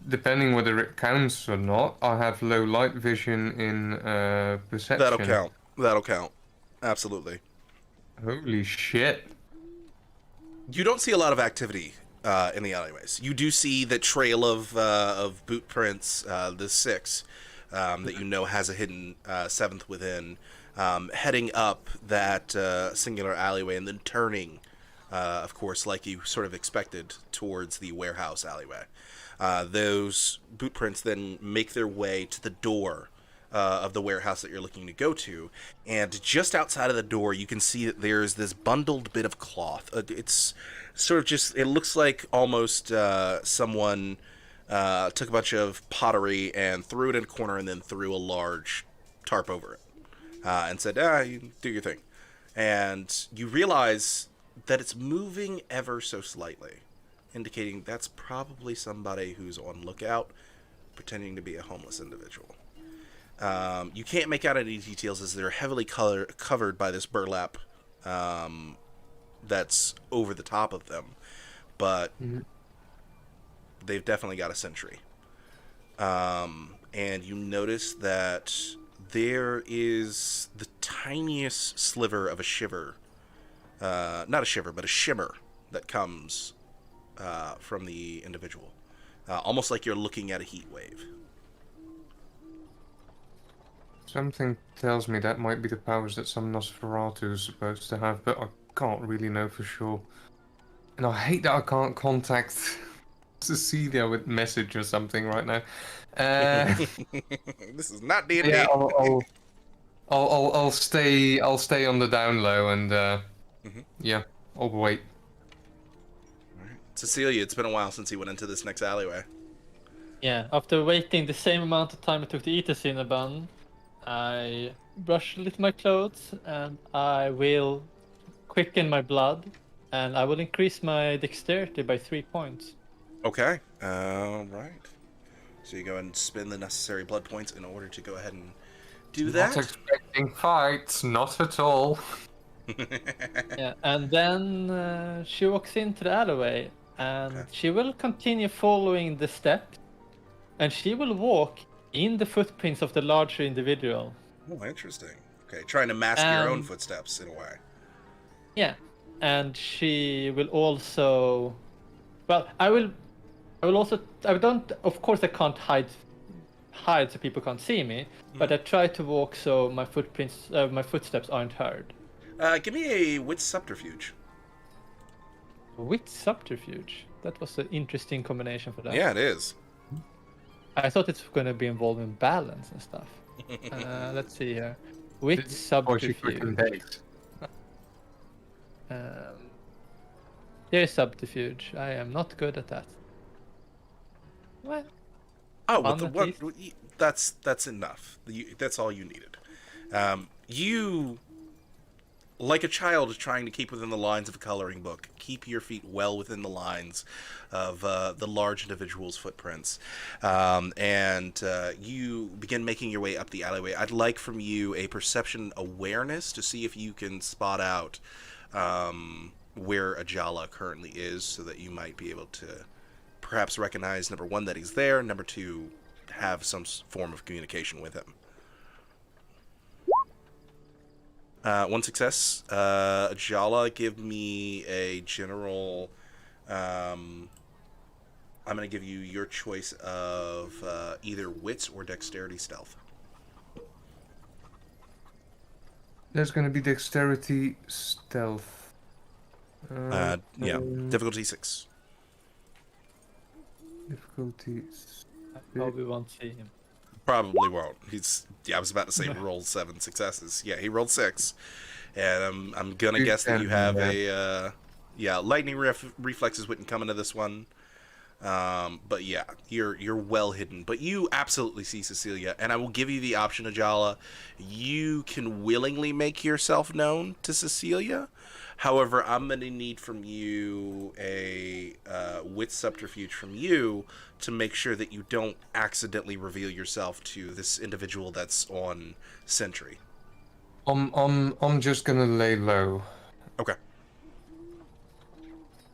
depending whether it counts or not, I have low light vision in perception. That'll count. Absolutely. Holy shit. You don't see a lot of activity in the alleyways. You do see the trail of boot prints, the 6, that you know has a hidden 7th within, heading up that singular alleyway and then turning, of course, like you sort of expected, towards the warehouse alleyway. Those boot prints then make their way to the door of the warehouse that you're looking to go to, and just outside of the door you can see that there's this bundled bit of cloth. It's sort of just, it looks like almost someone took a bunch of pottery and threw it in a corner and then threw a large tarp over it, and said, you do your thing. And you realize that it's moving ever so slightly, indicating that's probably somebody who's on lookout, pretending to be a homeless individual. You can't make out any details as they're heavily covered by this burlap that's over the top of them, but they've definitely got a sentry. And you notice that there is the tiniest sliver of a shiver, not a shiver, but a shimmer that comes from the individual, almost like you're looking at a heat wave. Something tells me that might be the powers that some Nosferatu is supposed to have, but I can't really know for sure. And I hate that I can't contact Cecilia with message or something right now. This is not D&D. Yeah, I'll stay on the down low and yeah, I'll wait. Cecilia, it's been a while since you went into this next alleyway. Yeah, after waiting the same amount of time it took to eat a Cinnabon, I brush a little my clothes and I will quicken my blood and I will increase my dexterity by 3 points. Okay. Right. So you go and spend the necessary blood points in order to go ahead and do that. Not expecting fights, not at all. Yeah, and then she walks into the alleyway and she will continue following the steps and she will walk in the footprints of the larger individual. Oh, interesting. Okay, trying to mask your own footsteps in a way. Yeah, and she will also. Well, I don't. Of course, I can't hide so people can't see me. But I try to walk so my footsteps aren't heard. Give me a wit subterfuge. Wit subterfuge. That was an interesting combination for that. Yeah, it is. I thought it's going to be involving balance and stuff. Let's see here. Wit subterfuge. Here's subterfuge. I am not good at that. Well. Oh, with the one, that's enough. That's all you needed. You, like a child trying to keep within the lines of a coloring book, keep your feet well within the lines of the large individual's footprints, and you begin making your way up the alleyway. I'd like from you a perception awareness to see if you can spot out where Ajala currently is, so that you might be able to perhaps recognize, number one, that he's there, number two, have some form of communication with him. One success. Ajala, give me a general. I'm going to give you your choice of either wits or dexterity stealth. There's going to be dexterity stealth. Yeah, difficulty 6. Difficulty. I probably won't see him. Probably won't. I was about to say rolled 7 successes. Yeah, he rolled 6, and I'm gonna guess that you have a lightning reflexes wouldn't come into this one. But yeah, you're well hidden. But you absolutely see Cecilia, and I will give you the option, Ajala. You can willingly make yourself known to Cecilia. However, I'm gonna need from you a wit subterfuge from you to make sure that you don't accidentally reveal yourself to this individual that's on sentry. I'm just gonna lay low. Okay.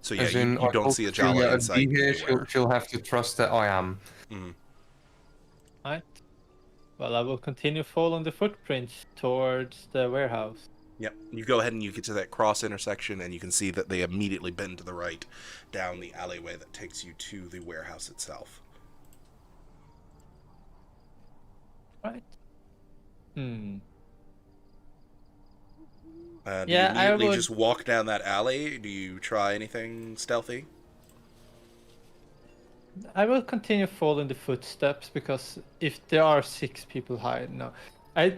So yeah, As in, you don't see Ajala in sight here, anywhere. she'll have to trust that I am. Right. Well, I will continue following the footprints towards the warehouse. Yep. You go ahead and you get to that cross intersection, and you can see that they immediately bend to the right down the alleyway that takes you to the warehouse itself. Right. Hmm. Do Yeah, you I immediately would- just walk down that alley? Do you try anything stealthy? I will continue following the footsteps because if there are 6 people hiding, no,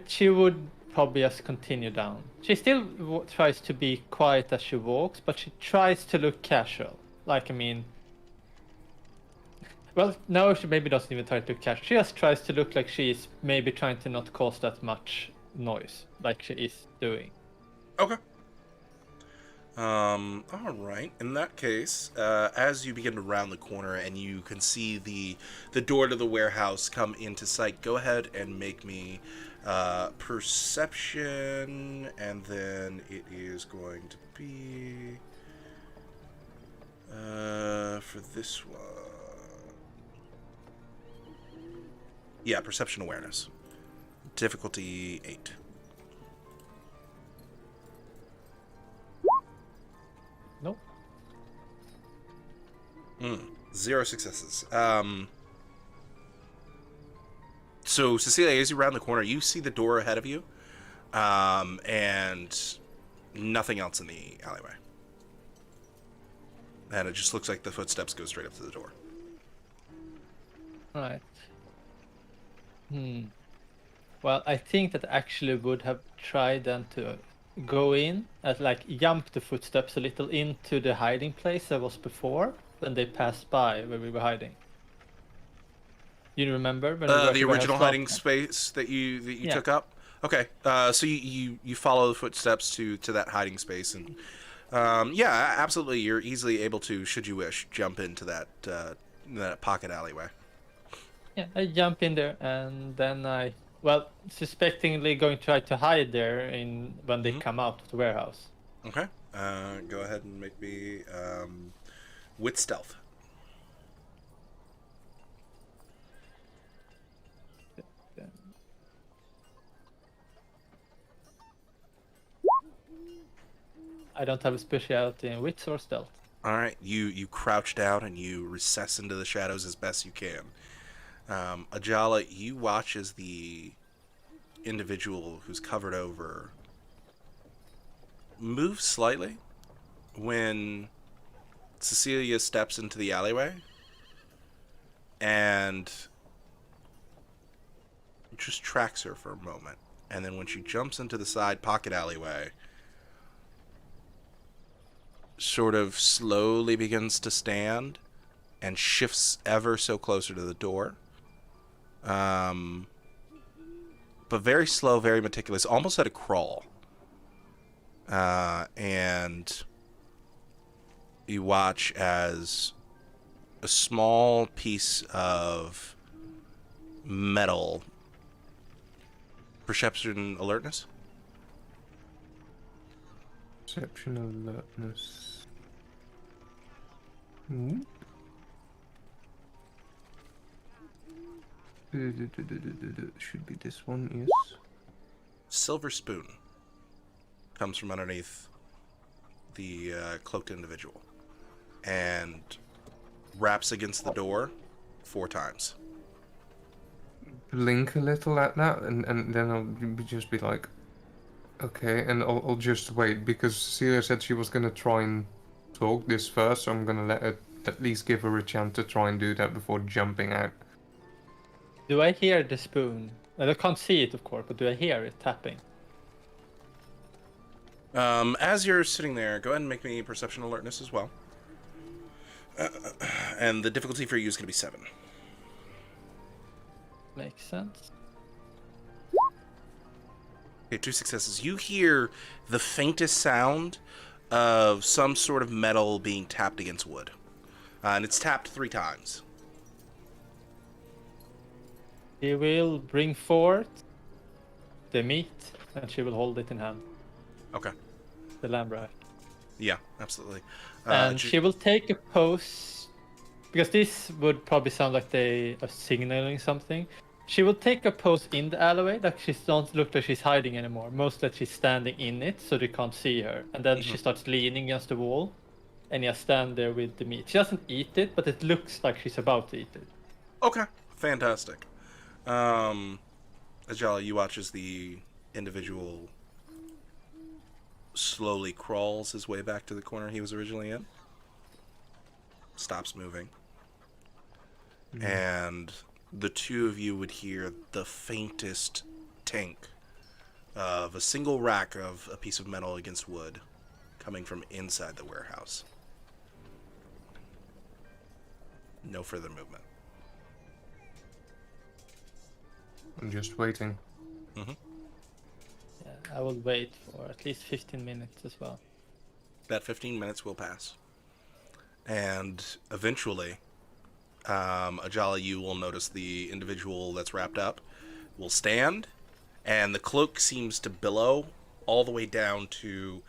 she would probably just continue down. She still tries to be quiet as she walks, but she tries to look casual. Like, I mean, well, no, she maybe doesn't even try to look casual. She just tries to look like she is maybe trying to not cause that much noise, like she is doing. Okay. All right. In that case, as you begin to round the corner and you can see the door to the warehouse come into sight, go ahead and make me perception, and then it is going to be for this one. Yeah, perception awareness. Difficulty 8. Nope. 0 successes. So Cecilia, as you round the corner, you see the door ahead of you, and nothing else in the alleyway. And it just looks like the footsteps go straight up to the door. Right. Well, I think that I actually would have tried then to go in and like jump the footsteps a little into the hiding place that was before when they passed by where we were hiding. You remember when we were at The original warehouse hiding last time? space that you Yeah. took up. Okay, so you follow the footsteps to that hiding space, and yeah, absolutely, you're easily able to, should you wish, jump into that pocket alleyway. Yeah, I jump in there and then I, well, suspectingly going to try to hide there in when they come out of the warehouse. Okay, go ahead and make me with stealth. I don't have a specialty in wits or stealth. All right, you crouch down and you recess into the shadows as best you can. Ajala, you watch as the individual who's covered over moves slightly when Cecilia steps into the alleyway, and just tracks her for a moment. And then when she jumps into the side pocket alleyway, sort of slowly begins to stand and shifts ever so closer to the door. But very slow, very meticulous, almost at a crawl. And you watch as a small piece of metal. Perception alertness? Perception alertness. Should be this one, yes. Silver spoon comes from underneath the cloaked individual and raps against the door 4 times. Blink a little at that, and then I'll just be like, okay, and I'll just wait, because Cecilia said she was gonna try and talk this first, so I'm gonna let her at least give her a chance to try and do that before jumping out. Do I hear the spoon? I can't see it, of course, but do I hear it tapping? As you're sitting there, go ahead and make me perception alertness as well. And the difficulty for you is going to be 7. Makes sense. Okay, 2 successes. You hear the faintest sound of some sort of metal being tapped against wood. And it's tapped 3 times. She will bring forth the meat, and she will hold it in hand. Okay. The lamb rack. Yeah, absolutely. And she will take a pose, because this would probably sound like they are signaling something. She will take a pose in the alleyway, like she don't look like she's hiding anymore. Most that she's standing in it, so they can't see her. And then she starts leaning against the wall, and you stand there with the meat. She doesn't eat it, but it looks like she's about to eat it. Okay, fantastic. Ajala, you watch as the individual slowly crawls his way back to the corner he was originally in. Stops moving. And the two of you would hear the faintest tink of a single rack of a piece of metal against wood coming from inside the warehouse. No further movement. I'm just waiting. Yeah, I will wait for at least 15 minutes as well. That 15 minutes will pass. And eventually, Ajala, you will notice the individual that's wrapped up will stand, and the cloak seems to billow all the way down to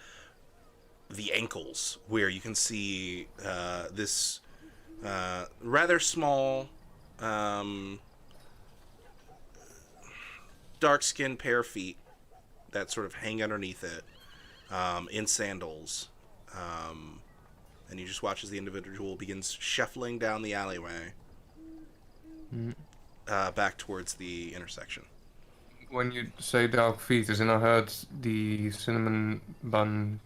the ankles, where you can see this rather small, dark-skinned pair of feet that sort of hang underneath it, in sandals. And you just watch as the individual begins shuffling down the alleyway back towards the intersection. When you say dark feet, as in I heard the cinnamon bun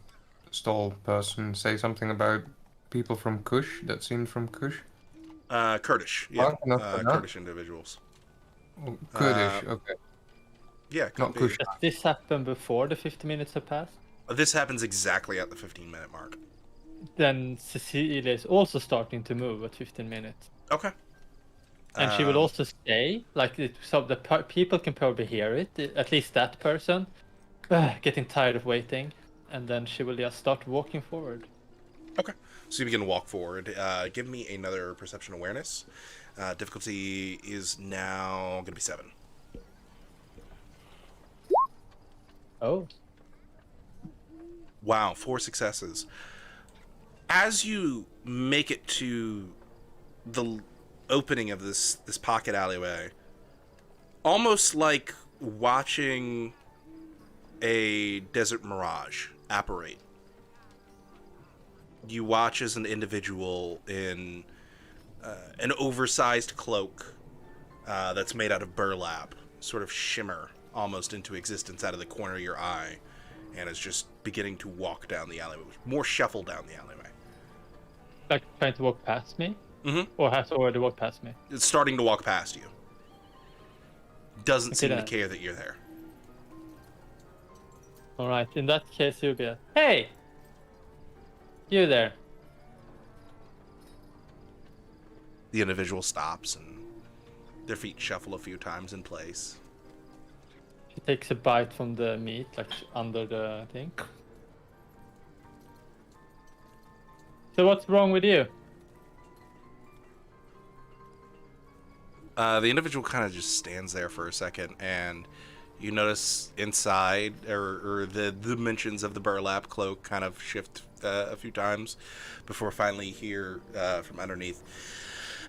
stall person say something about people from Kush that seemed from Kush. Kurdish, yeah. Oh, no, no. Kurdish individuals. Oh, Kurdish, okay. Yeah, Not could be. Kush. Does this happen before the 50 minutes have passed? This happens exactly at the 15-minute mark. Then Cecilia is also starting to move at 15 minutes. Okay. And she will also stay, like, so the people can probably hear it, at least that person, getting tired of waiting. And then she will just start walking forward. Okay. So you begin to walk forward. Give me another perception awareness. Difficulty is now going to be 7. Oh. Wow, 4 successes. As you make it to the opening of this pocket alleyway, almost like watching a desert mirage apparate, you watch as an individual in an oversized cloak that's made out of burlap sort of shimmer almost into existence out of the corner of your eye, and is just beginning to walk down the alleyway, more shuffle down the alleyway. Like trying to walk past me? Mm-hmm. Or has already walked past me? It's starting to walk past you. Doesn't seem to then. care that you're there. Alright, in that case you'll be like, hey! You there. The individual stops and their feet shuffle a few times in place. She takes a bite from the meat, like under the thing. So what's wrong with you? The individual kind of just stands there for a second, and you notice inside, or the dimensions of the burlap cloak kind of shift a few times before finally hear from underneath,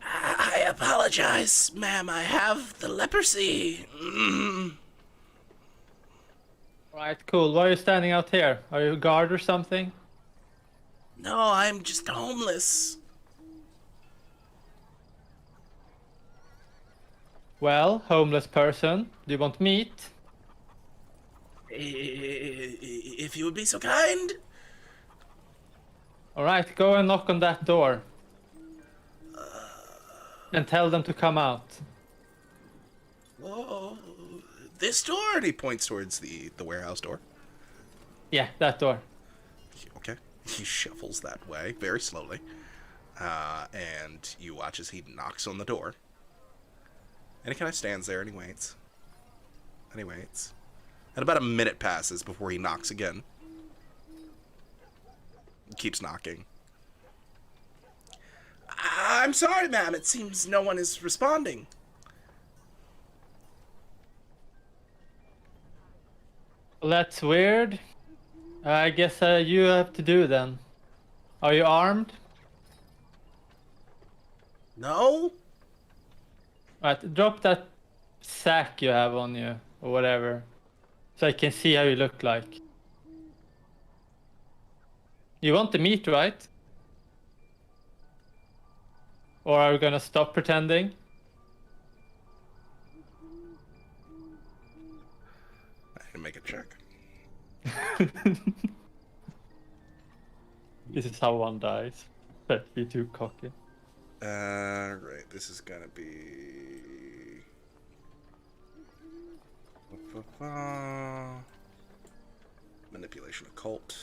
I apologize, ma'am, I have the leprosy. Alright, cool. Why are you standing out here? Are you a guard or something? No, I'm just homeless. Well, homeless person, do you want meat? If you would be so kind. Alright, go and knock on that door. And tell them to come out. Whoa, this door? And he points towards the warehouse door. Yeah, that door. Okay. He shuffles that way very slowly. and you watch as he knocks on the door. And he kind of stands there and he waits. And he waits. And about a minute passes before he knocks again. He keeps knocking. I'm sorry, ma'am. It seems no one is responding. Well, that's weird. I guess you have to do then. Are you armed? No? Right, drop that sack you have on you, or whatever, so I can see how you look like. You want the meat, right? Or are we gonna stop pretending? I can make a check. This is how one dies. But be too cocky. Right. This is gonna be... Manipulation occult.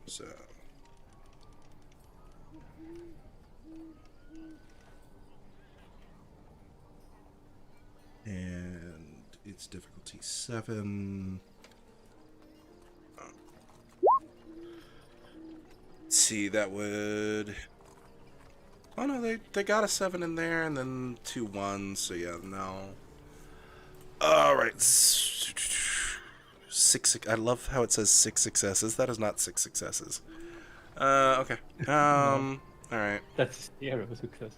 So... And it's difficulty 7. Let's see, that would... Oh no, they got a 7 in there and then 2 1s, so yeah, no. Alright. 6, I love how it says 6 successes. That is not 6 successes. Okay. Alright. That's 0 success.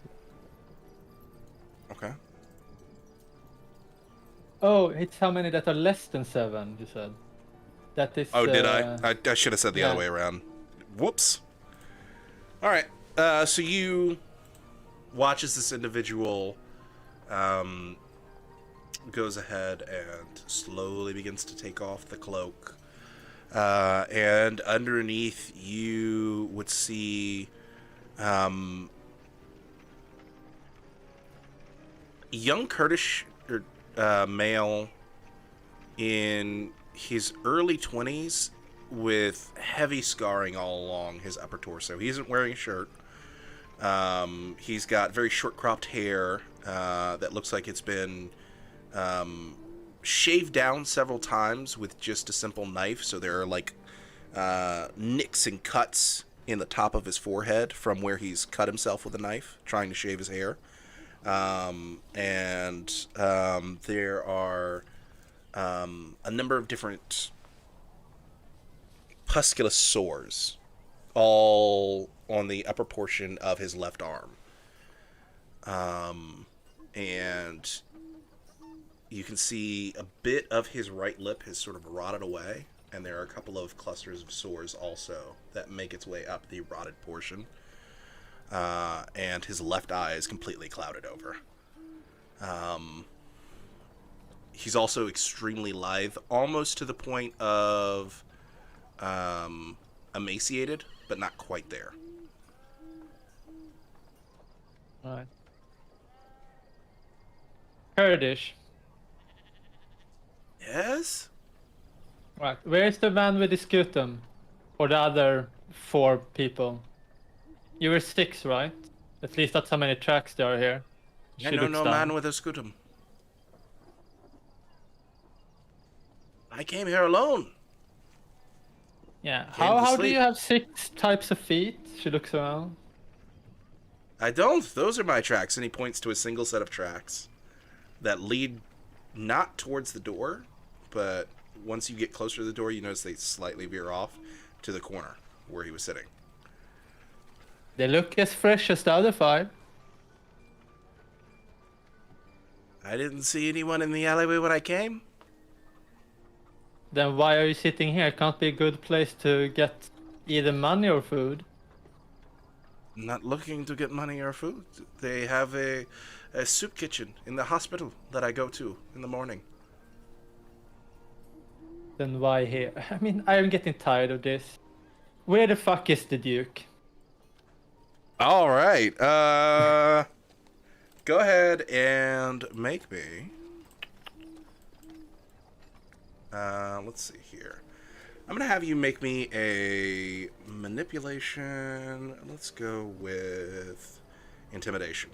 Okay. Oh, it's how many that are less than 7, you said. That is... Oh, did I? I should have said the yeah. other way around. Whoops. Alright, so you watch as this individual goes ahead and slowly begins to take off the cloak. And underneath you would see young Kurdish male in his early 20s with heavy scarring all along his upper torso. He isn't wearing a shirt. He's got very short cropped hair that looks like it's been shaved down several times with just a simple knife. So there are like nicks and cuts in the top of his forehead from where he's cut himself with a knife trying to shave his hair. There are a number of different pusculous sores all on the upper portion of his left arm. And you can see a bit of his right lip has sort of rotted away, and there are a couple of clusters of sores also that make its way up the rotted portion. And his left eye is completely clouded over. He's also extremely lithe, almost to the point of emaciated, but not quite there. Right. Kurdish. Yes? Right. Where's the man with the scutum? Or the other 4 people? You were 6, right? At least that's how many tracks there are here. I She know looks no down. man with a scutum. I came here alone. Yeah. Came to How do sleep. you have 6 types of feet? She looks around. I don't. Those are my tracks. And he points to a single set of tracks that lead not towards the door, but once you get closer to the door, you notice they slightly veer off to the corner where he was sitting. They look as fresh as the other 5. I didn't see anyone in the alleyway when I came. Then why are you sitting here? Can't be a good place to get either money or food. Not looking to get money or food. They have a soup kitchen in the hospital that I go to in the morning. Then why here? I mean, I am getting tired of this. Where the fuck is the Duke? All right. Go ahead and make me. Let's see here. I'm gonna have you make me a manipulation. Let's go with intimidation.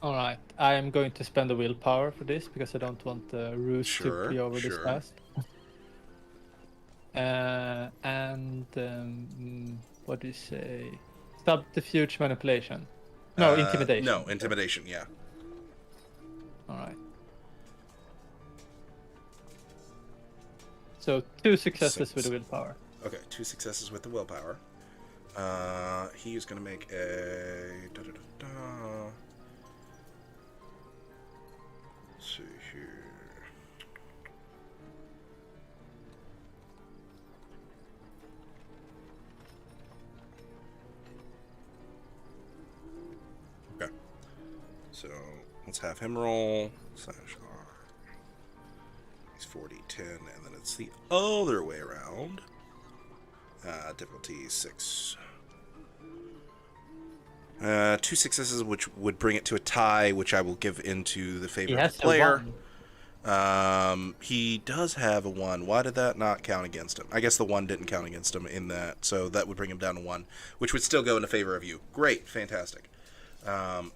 All right, I am going to spend a willpower for this because I don't want the ruse Sure, to be over this sure. fast. What do you say? Subterfuge manipulation. No, intimidation. No, intimidation. Yeah. All right. So 2 successes with the willpower. Okay, 2 successes with the willpower. He is gonna make a. Let's see here. Okay. So let's have him roll /R. He's 40, 10, and then it's the other way around. Difficulty 6. 2 successes, which would bring it to a tie, which I will give into the favor He of has the player. a 1. He does have a 1. Why did that not count against him? I guess the 1 didn't count against him in that, so that would bring him down to 1, which would still go in favor of you. Great, fantastic.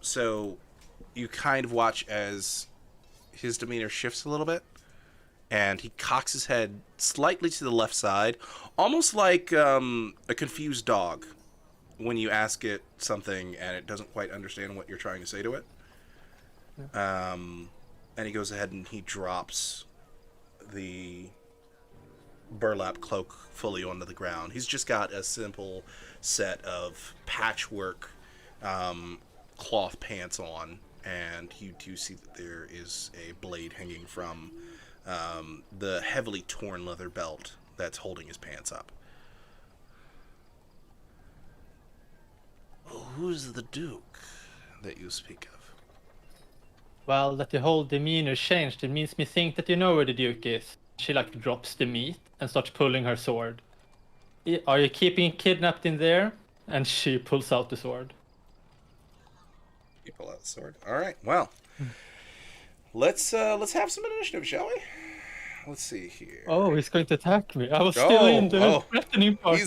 So you kind of watch as his demeanor shifts a little bit, and he cocks his head slightly to the left side, almost like a confused dog when you ask it something and it doesn't quite understand what you're trying to say to it. And he goes ahead and he drops the burlap cloak fully onto the ground. He's just got a simple set of patchwork cloth pants on, and you do see that there is a blade hanging from the heavily torn leather belt that's holding his pants up. Who's the Duke that you speak of? Well, that the whole demeanor changed, it means me think that you know where the Duke is. She like drops the meat and starts pulling her sword. Are you keeping kidnapped in there? And she pulls out the sword. You pull out the sword. All right. Well, let's have some initiative, shall we? Let's see here. Oh, he's going to attack me. I was still in the threatening part.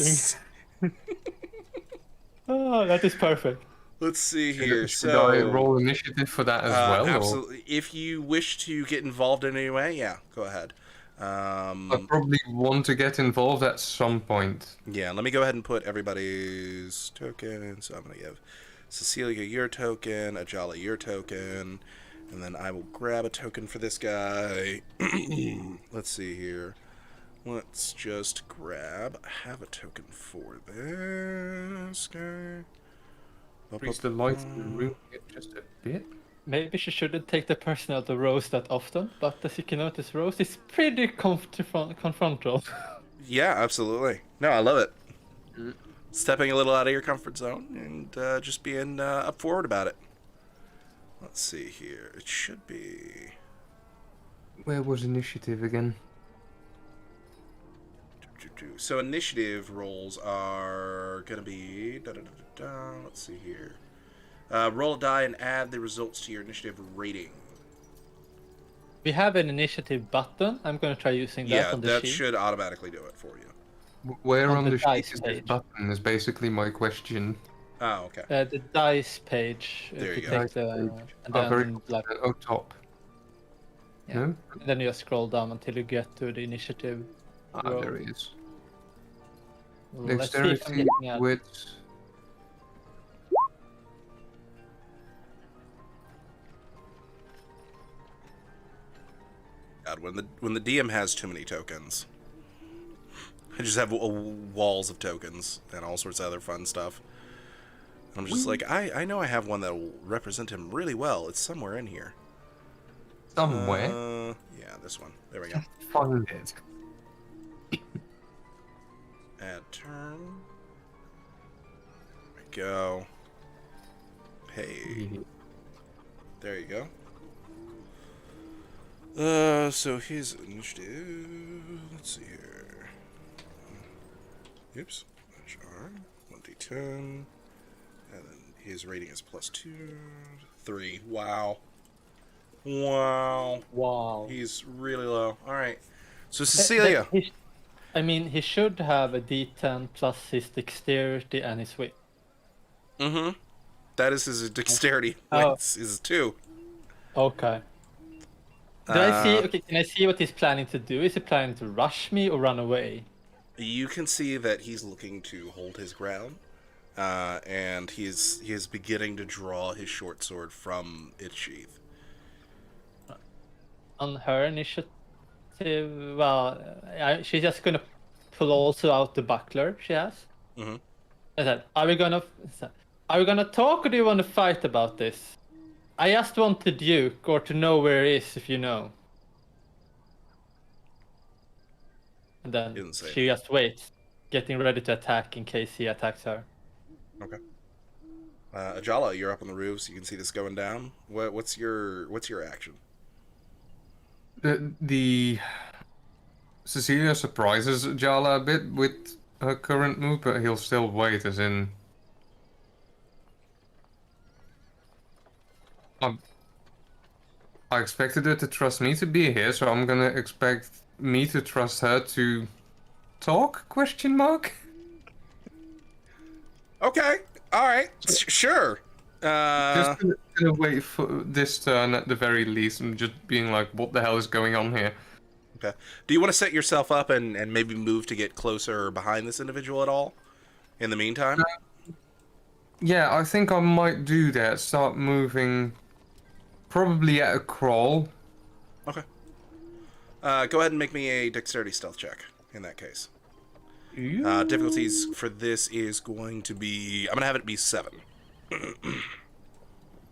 Oh, that is perfect. Let's see here. Should I roll initiative for that as well? Absolutely. If you wish to get involved in any way, yeah, go ahead. I probably want to get involved at some point. Yeah, let me go ahead and put everybody's token. So I'm going to give Cecilia your token, Ajala your token, and then I will grab a token for this guy. Let's see here. Let's just have a token for this guy. Increase the light in the room just a bit. Maybe she shouldn't take the personal to Rose that often, but as you can notice, Rose is pretty confrontal. Yeah, absolutely. No, I love it. Stepping a little out of your comfort zone and just being up forward about it. Let's see here. It should be... Where was initiative again? So initiative rolls are going to be... Let's see here. Roll a die and add the results to your initiative rating. We have an initiative button. I'm going to try using that on the sheet. Yeah, that should automatically do it for you. Where on the dice sheet is this page. button is basically my question. Oh, okay. The dice page. There if you go. take the, and Oh, very then, like, oh, top. yeah. No? And then you just scroll down until you get to the initiative. Ah, roll. there he is. Let's see if I'm Dexterity, getting out. wits. God, when the DM has too many tokens, I just have walls of tokens and all sorts of other fun stuff. I'm just like, I know I have one that will represent him really well. It's somewhere in here. Somewhere. Yeah, this one. There we go. Find it. Add turn. There we go. Hey. There you go. So his initiative. Let's see here. Oops. HR. 1d10. And then his rating is +2. 3. Wow. Wow. Wow. He's really low. Alright. So Cecilia. I mean, he should have a D10 plus his dexterity and his wit. Mm-hmm. That is his dexterity. Oh. Is 2. Okay. Do I see? Uh, Okay, can I see what he's planning to do? Is he planning to rush me or run away? You can see that he's looking to hold his ground, and he is beginning to draw his short sword from its sheath. On her initiative, well, she's just gonna pull also out the buckler she has. Mm-hmm. I said, are we gonna talk or do you want to fight about this? I just want the Duke or to know where he is if you know. And then Didn't say she just waits, getting ready to attack in case he attacks her. Okay. Ajala, you're up on the roof, so you can see this going down. What's your action? The Cecilia surprises Jala a bit with her current move, but he'll still wait, as in... I expected her to trust me to be here, so I'm gonna expect me to trust her to talk? Question mark? Okay. All right. Sure. Just gonna wait for this turn at the very least, and just being like, what the hell is going on here? Okay. Do you want to set yourself up and maybe move to get closer or behind this individual at all? In the meantime. Yeah, I think I might do that. Start moving, probably at a crawl. Okay. Go ahead and make me a dexterity stealth check. In that case. Difficulties for this is going to be... I'm going to have it be 7.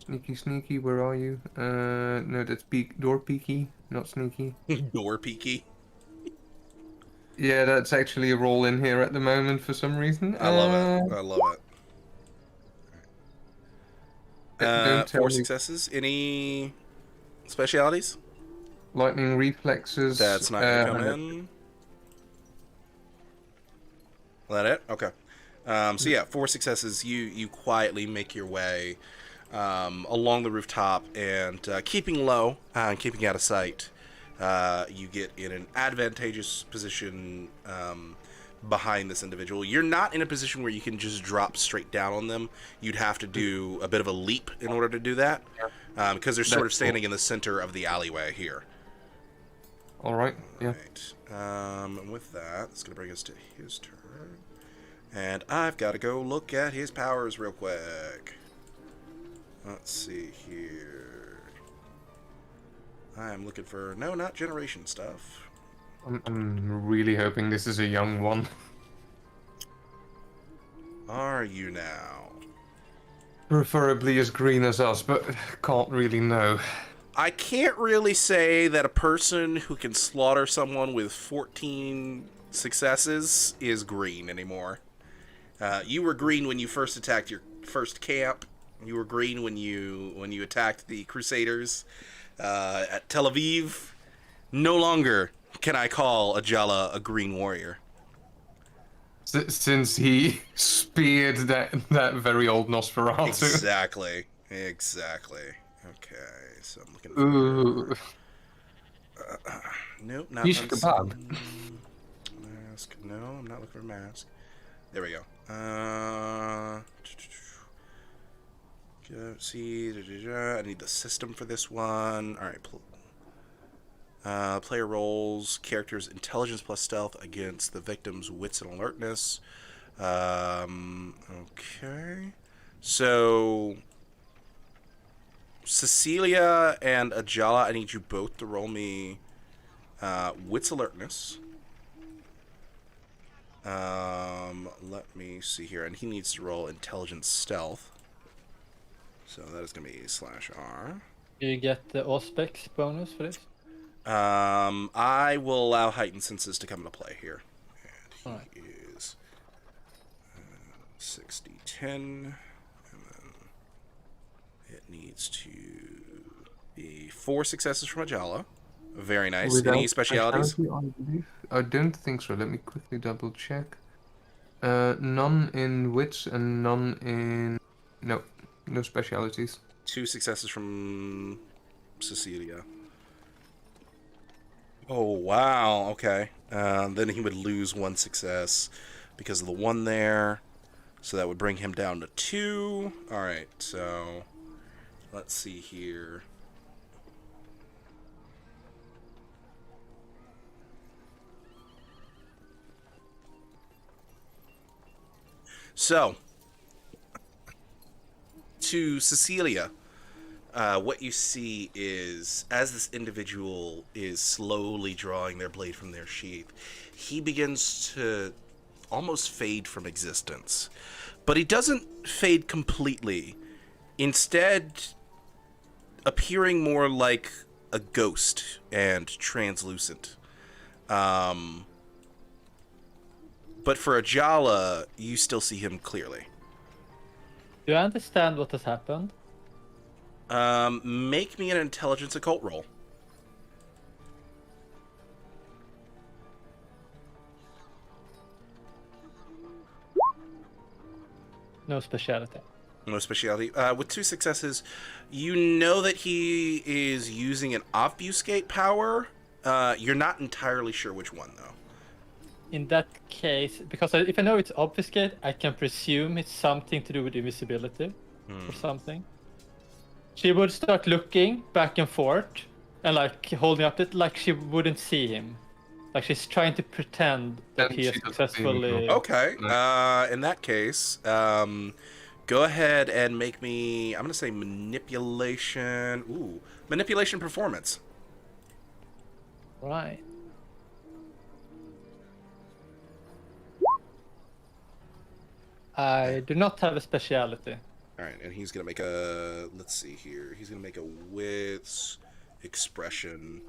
Sneaky, sneaky, where are you? No, that's door peeky, not sneaky. Door peeky. Yeah, that's actually a roll in here at the moment for some reason. I love it. I love it. Don't tell 4 me. successes. Any specialities? Lightning reflexes. That's not going to come in. That it? Okay. So yeah, 4 successes. You quietly make your way along the rooftop and keeping low and keeping out of sight. You get in an advantageous position behind this individual. You're not in a position where you can just drop straight down on them. You'd have to do a bit of a leap in order to do that because they're sort of standing in the center of the alleyway here. All right. Yeah. Right. And with that, it's going to bring us to his turn. And I've got to go look at his powers real quick. Let's see here. I am looking for... No, not generation stuff. I'm really hoping this is a young one. Are you now? Preferably as green as us, but can't really know. I can't really say that a person who can slaughter someone with 14 successes is green anymore. You were green when you first attacked your first camp. You were green when you attacked the Crusaders at Tel Aviv. No longer can I call Ajala a green warrior. Since he speared that very old Nosferatu. Exactly. Okay, so I'm looking for... Ooh. Nope, not... Shish kebab. Mask. No, I'm not looking for mask. There we go. See, I need the system for this one. All right. Player rolls character's intelligence plus stealth against the victim's wits and alertness. Okay. So Cecilia and Ajala, I need you both to roll me wits alertness. Let me see here, and he needs to roll intelligence stealth. So that is going to be /R. Do you get the Auspex bonus for this? I will allow heightened senses to come into play here. And he is 60, 10, and then it needs to be 4 successes from Ajala. Very nice. Without Any specialities? I don't think so. Let me quickly double check. None in wits and none in... No specialities. 2 successes from Cecilia. Oh, wow. Okay. Then he would lose 1 success because of the 1 there. So that would bring him down to 2. Alright, so let's see here. So, to Cecilia, what you see is as this individual is slowly drawing their blade from their sheath, he begins to almost fade from existence. But he doesn't fade completely, instead appearing more like a ghost and translucent. But for Ajala, you still see him clearly. Do you understand what has happened? Make me an intelligence occult roll. No speciality. No speciality. With 2 successes, you know that he is using an obfuscate power. You're not entirely sure which one, though. In that case, because if I know it's obfuscate, I can presume it's something to do with invisibility or something. She would start looking back and forth and like holding up it like she wouldn't see him. Like she's trying to pretend that And he has she doesn't successfully... even Okay. In that case, go ahead and make me... I'm going to say manipulation... Ooh. Manipulation performance. Right. I do not have a speciality. All right, and he's going to make a... Let's see here. He's going to make a wits expression.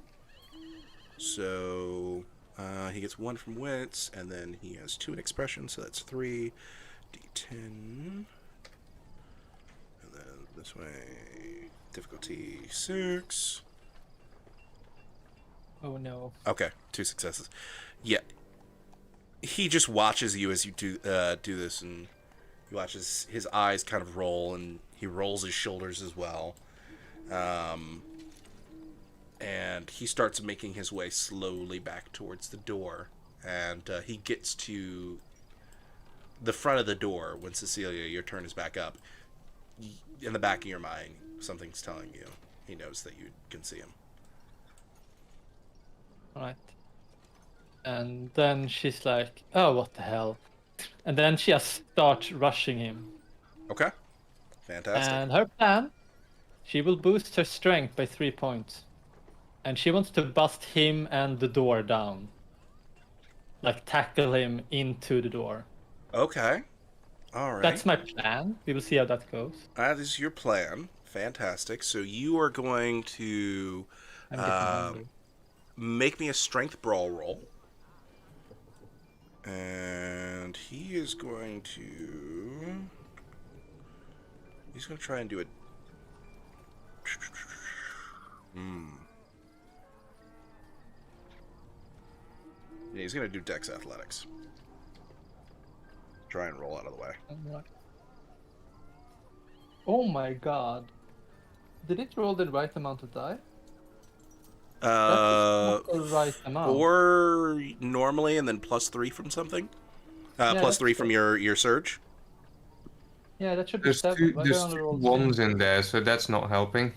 So... he gets 1 from wits, and then he has 2 in expression, so that's 3 d10. And then this way, difficulty 6. Oh no. Okay, 2 successes. Yeah, he just watches you as you do this, and he watches his eyes kind of roll, and he rolls his shoulders as well. And he starts making his way slowly back towards the door. And he gets to the front of the door when Cecilia, your turn is back up. In the back of your mind, something's telling you. He knows that you can see him. Right. And then she's like, oh, what the hell? And then she just starts rushing him. Okay. Fantastic. And her plan, she will boost her strength by 3 points. And she wants to bust him and the door down. Like tackle him into the door. Okay. All right. That's my plan. We will see how that goes. That is your plan. Fantastic. So you are going to I'm getting hungry. make me a strength brawl roll. And he is going to... He's going to try and do it. Yeah, he's going to do Dex Athletics. Try and roll out of the way. Alright. Oh my god. Did it roll the right amount of die? That is not the right amount. 4 normally, and then +3 from something. Yeah, Plus that's 3 from your surge. Yeah, that should be There's 7. two, Why did I there's only 2 roll ones 6? in there, so that's not helping.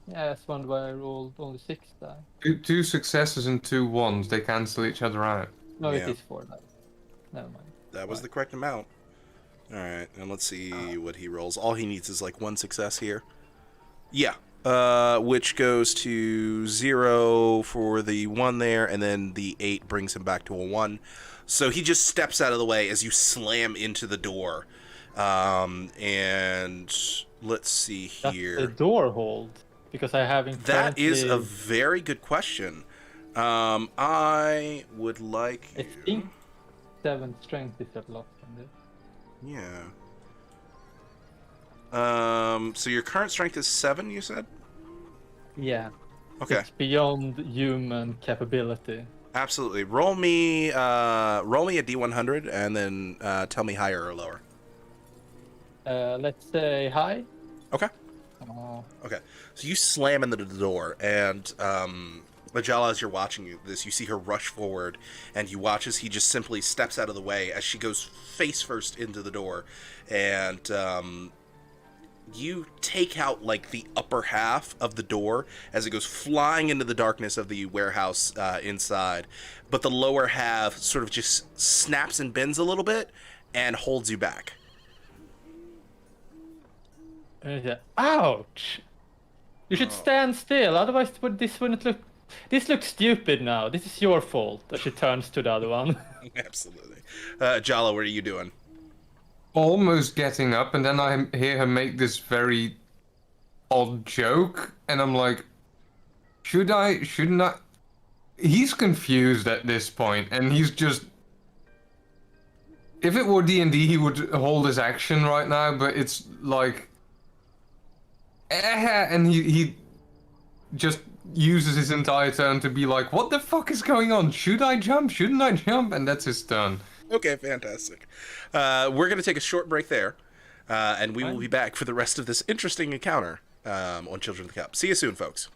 Yeah, that's one why I rolled only 6 die. Two successes and 2 ones, they cancel each other out. No, Yeah. it is 4 die. Never mind. That was the correct amount. Alright, and let's see what he rolls. All he needs is like 1 success here. Yeah. Which goes to 0 for the 1 there, and then the 8 brings him back to a 1. So he just steps out of the way as you slam into the door. And let's see Does here. the door hold? Because I haven't. That is a very good question. I would like I you... think 7 strength is a lot from this. Yeah. So your current strength is 7, you said? Yeah. Okay. It's beyond human capability. Absolutely. Roll me a D100 and then tell me higher or lower. Let's say high. Okay. Oh, Okay. So you slam into the door, and Ajala, as you're watching this, you see her rush forward, and you watch as he just simply steps out of the way as she goes face first into the door, and you take out like the upper half of the door as it goes flying into the darkness of the warehouse inside, but the lower half sort of just snaps and bends a little bit and holds you back. Ouch! You should stand still, otherwise this wouldn't look. This looks stupid now. This is your fault. As she turns to the other one. Absolutely. Jala, what are you doing? Almost getting up, and then I hear her make this very odd joke, and I'm like, should I? Shouldn't I? He's confused at this point, and he's just. If it were D&D, he would hold his action right now, but it's like. And he just uses his entire turn to be like, what the fuck is going on? Should I jump? Shouldn't I jump? And that's his turn. Okay, fantastic. We're going to take a short break there, and we will be back for the rest of this interesting encounter on Children of the Cup. See you soon, folks.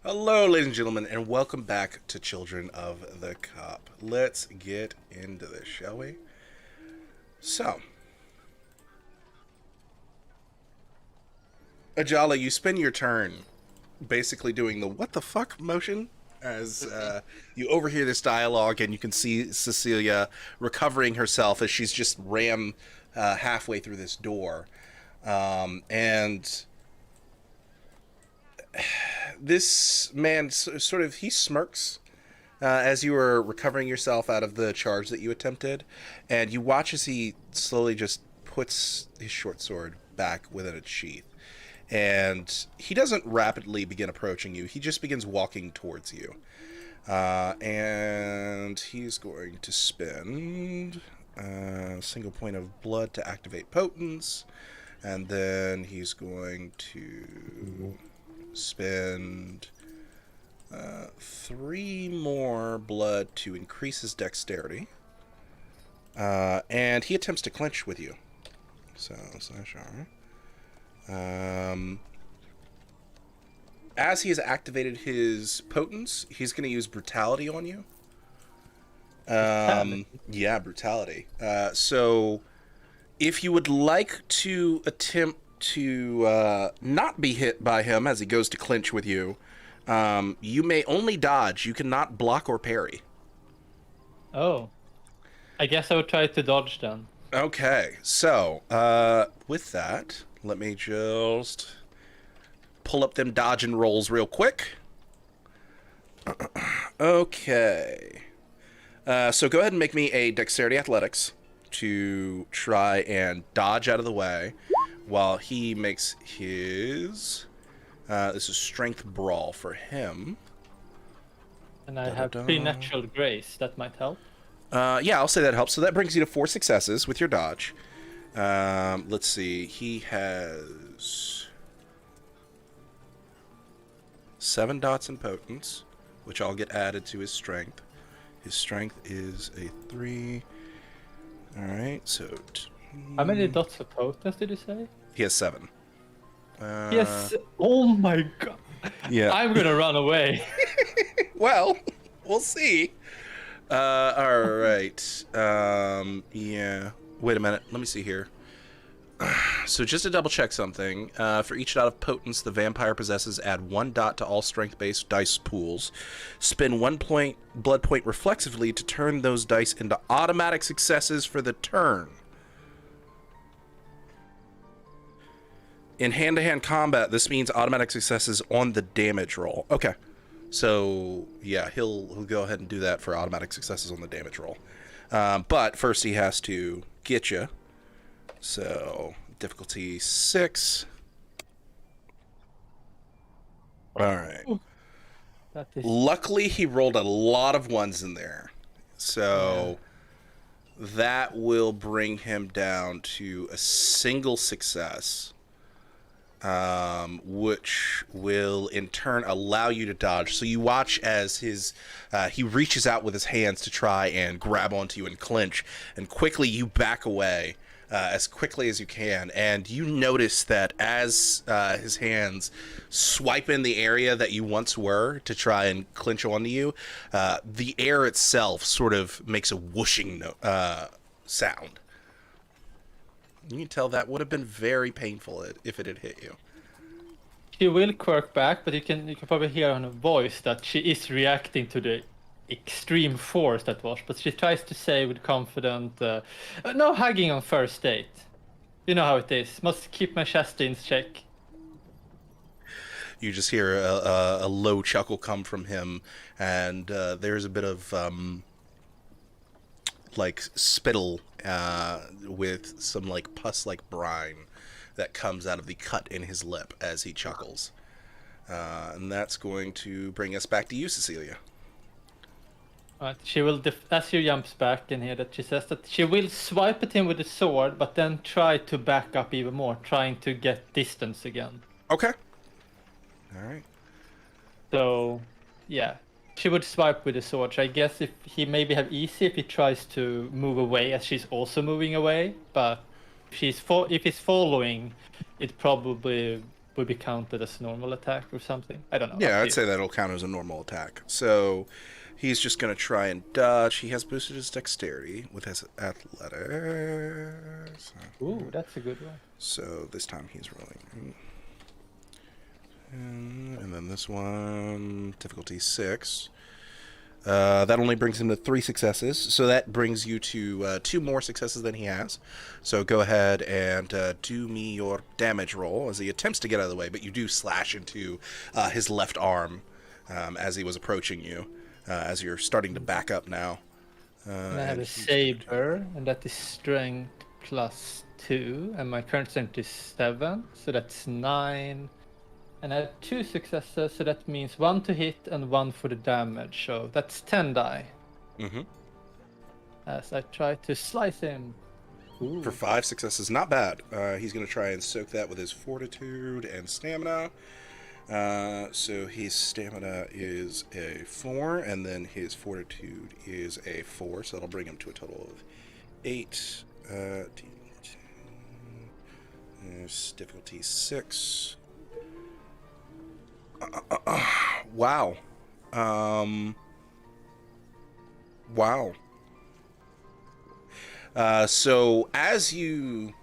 Hello, ladies and gentlemen, and welcome back to Children of the Cop. Let's get into this, shall we? So, Ajala, you spend your turn basically doing the what the fuck motion as you overhear this dialogue, and you can see Cecilia recovering herself as she's just rammed halfway through this door. And this man sort of, he smirks as you are recovering yourself out of the charge that you attempted, and you watch as he slowly just puts his short sword back within its sheath. And he doesn't rapidly begin approaching you. He just begins walking towards you. And he's going to spend a single point of blood to activate Potence. And then he's going to spend 3 more blood to increase his dexterity. And he attempts to clinch with you. So, /R. As he has activated his Potence, he's going to use Brutality on you. Yeah, Brutality. So, if you would like to attempt to not be hit by him as he goes to clinch with you, you may only dodge. You cannot block or parry. Oh. I guess I would try to dodge then. Okay, so, with that, let me just pull up them dodge and rolls real quick. Okay. So go ahead and make me a Dexterity Athletics to try and dodge out of the way while he makes his... this is Strength Brawl for him. And I have Preternatural Grace. That might help. Yeah, I'll say that helps. So that brings you to 4 successes with your dodge. Let's see. He has 7 dots in Potence, which I'll get added to his strength. His strength is a 3. All right, so... How many dots of Potence did you say? He has 7. Yes. Oh my god. Yeah. I'm gonna run away. Well, we'll see. All right. Yeah. Wait a minute. Let me see here. So just to double check something, for each dot of Potence the vampire possesses, add 1 dot to all strength-based dice pools. Spend 1 blood point reflexively to turn those dice into automatic successes for the turn. In hand-to-hand combat, this means automatic successes on the damage roll. Okay. So, yeah, he'll go ahead and do that for automatic successes on the damage roll. But first he has to get you. So, difficulty 6. Alright. Luckily, he rolled a lot of 1s in there. So, that will bring him down to a single success. Which will in turn allow you to dodge. So you watch as he reaches out with his hands to try and grab onto you and clinch, and quickly you back away as quickly as you can, and you notice that as his hands swipe in the area that you once were to try and clinch onto you, the air itself sort of makes a whooshing sound. You can tell that would have been very painful if it had hit you. She will quirk back, but you can probably hear on her voice that she is reacting to the extreme force that was. But she tries to say with confident, no hugging on first date. You know how it is. Must keep my chest in check. You just hear a low chuckle come from him, and there's a bit of like spittle with some like pus-like brine that comes out of the cut in his lip as he chuckles. And that's going to bring us back to you, Cecilia. She will, as she jumps back in here, that she says that she will swipe at him with the sword, but then try to back up even more, trying to get distance again. Okay. All right. So, yeah. She would swipe with the sword. So I guess if he maybe have easy if he tries to move away as she's also moving away. But if he's following, it probably would be counted as a normal attack or something. I don't know. Yeah, Up to I'd you. say that'll count as a normal attack. So he's just going to try and dodge. He has boosted his dexterity with his athletics. Ooh, that's a good one. So this time he's rolling. And then this one, difficulty 6. That only brings him to 3 successes. So that brings you to 2 more successes than he has. So go ahead and do me your damage roll as he attempts to get out of the way, but you do slash into his left arm as he was approaching you, as you're starting to back up now. And I have and a he's- saber, and that is strength +2, and my current strength is 7, so that's 9. And I have 2 successes, so that means 1 to hit and 1 for the damage. So that's 10 die. Mhm. As I try to slice him. Ooh. For 5 successes, not bad. He's going to try and soak that with his fortitude and stamina. So his stamina is a 4, and then his fortitude is a 4. So that'll bring him to a total of 8. There's difficulty 6. Wow. Wow. So as you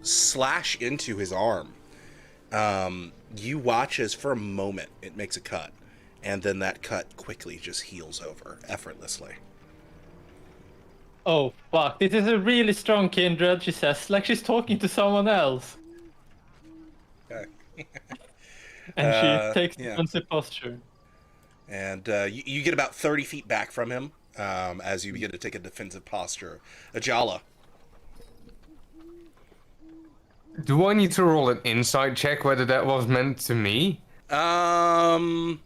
slash into his arm, you watch as for a moment it makes a cut, and then that cut quickly just heals over effortlessly. Oh, fuck. This is a really strong kindred, she says, like she's talking to someone else. Okay. And she takes yeah. defensive posture. And you get about 30 feet back from him as you begin to take a defensive posture. Ajala. Do I need to roll an insight check whether that was meant to me? I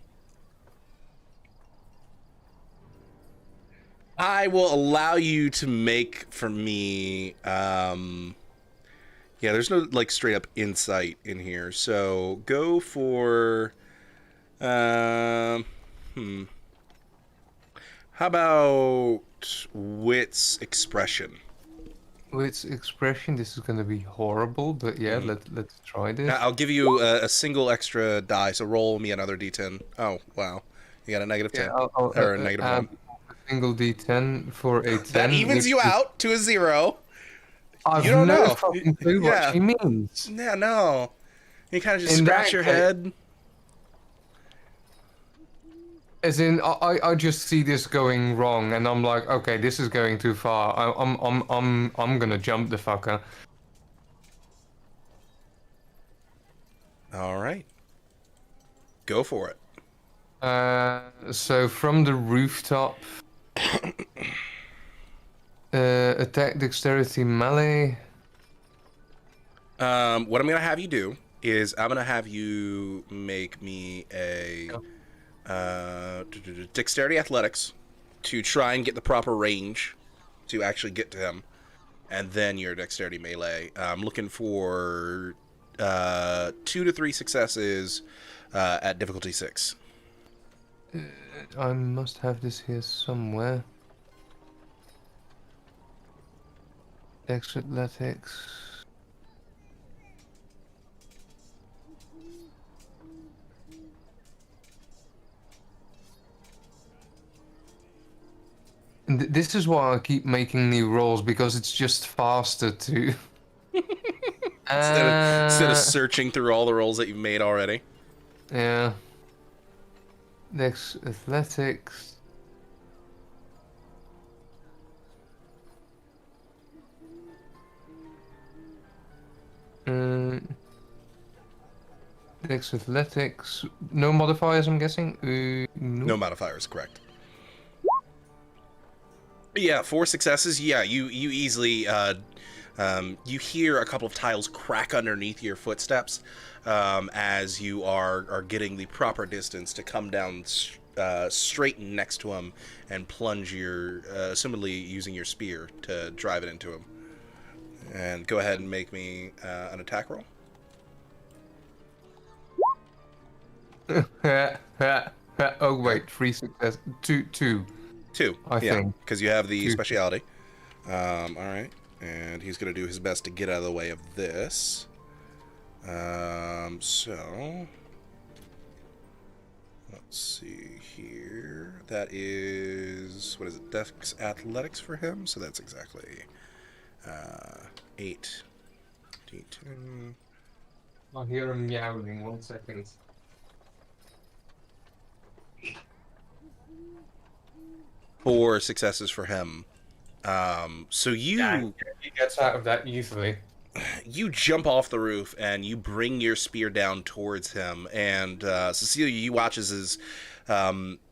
will allow you to make for me. Yeah, there's no like straight up insight in here, so go for. How about wits expression? With expression, this is gonna be horrible, but yeah, let's try this. I'll give you a single extra die, so roll me another d10. Oh wow, you got a negative 10 Yeah, I'll or a negative add 1. a single d10 for a 10. That evens you out to a 0. I've You don't no know. fucking clue Yeah. what she means. Yeah, no. You kind of just In scratch that your case- head. As in, I just see this going wrong, and I'm like, okay, this is going too far. I'm gonna jump the fucker. All right. Go for it. So from the rooftop, attack, dexterity, melee. What I'm going to have you do is I'm going to have you make me a dexterity athletics to try and get the proper range to actually get to him. And then your dexterity melee. I'm looking for 2 to 3 successes at difficulty 6. I must have this here somewhere. Dex athletics. And this is why I keep making new rolls, because it's just faster to. Instead of searching through all the rolls that you've made already. Yeah. Dex athletics. Dex athletics. No modifiers, I'm guessing. No Nope. modifiers, correct. Yeah, 4 successes. Yeah, you easily you hear a couple of tiles crack underneath your footsteps as you are getting the proper distance to come down straight next to him and plunge your, assumedly using your spear to drive it into him. And go ahead and make me an attack roll. Oh wait, 3 success. Two. 2. I think. because you have the 2. speciality. All right, and he's gonna do his best to get out of the way of this. So let's see here. That is, what is it? Dex Athletics for him. So that's exactly 8 D10. I hear him meowing. 1 second. Four successes for him. So Yeah, he gets out of that easily. you jump off the roof and you bring your spear down towards him. And Cecilia, you watches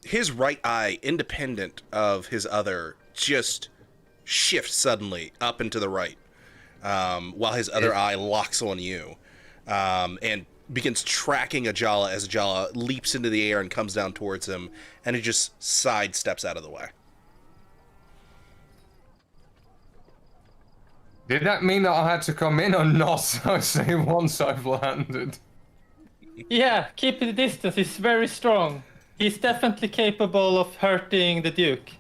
his right eye, independent of his other, just shifts suddenly up and to the right, while his other eye locks on you, and begins tracking Ajala as Ajala leaps into the air and comes down towards him, and he just sidesteps out of the way. Did that mean that I had to come in or not? I say once I've landed. Yeah, keep the distance. He's very strong. He's definitely capable of hurting the Duke.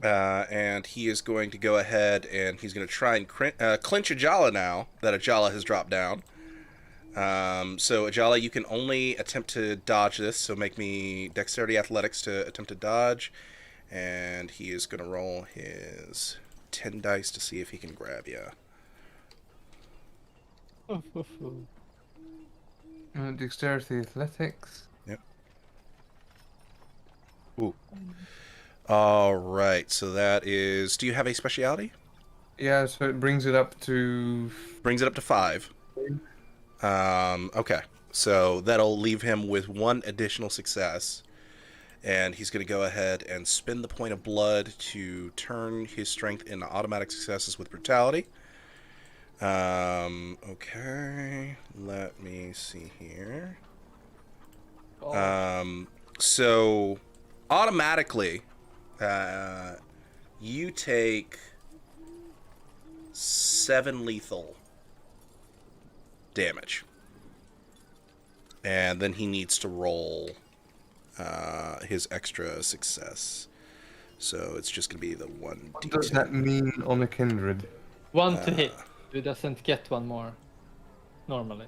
And he is going to go ahead and he's going to try and clinch Ajala now that Ajala has dropped down. So Ajala, you can only attempt to dodge this, so make me dexterity athletics to attempt to dodge. And he is going to roll his 10 dice to see if he can grab you. Dexterity athletics. Yep. Ooh. All right, so that is... Do you have a speciality? Yeah, so it brings it up to... Brings it up to 5. Okay, so that'll leave him with 1 additional success. And he's going to go ahead and spend the point of blood to turn his strength into automatic successes with brutality. Okay, let me see here. So automatically, you take 7 lethal damage. And then he needs to roll his extra success. So it's just going to be the 1d10. What does that mean on a kindred? 1 to hit. He doesn't get 1 more normally.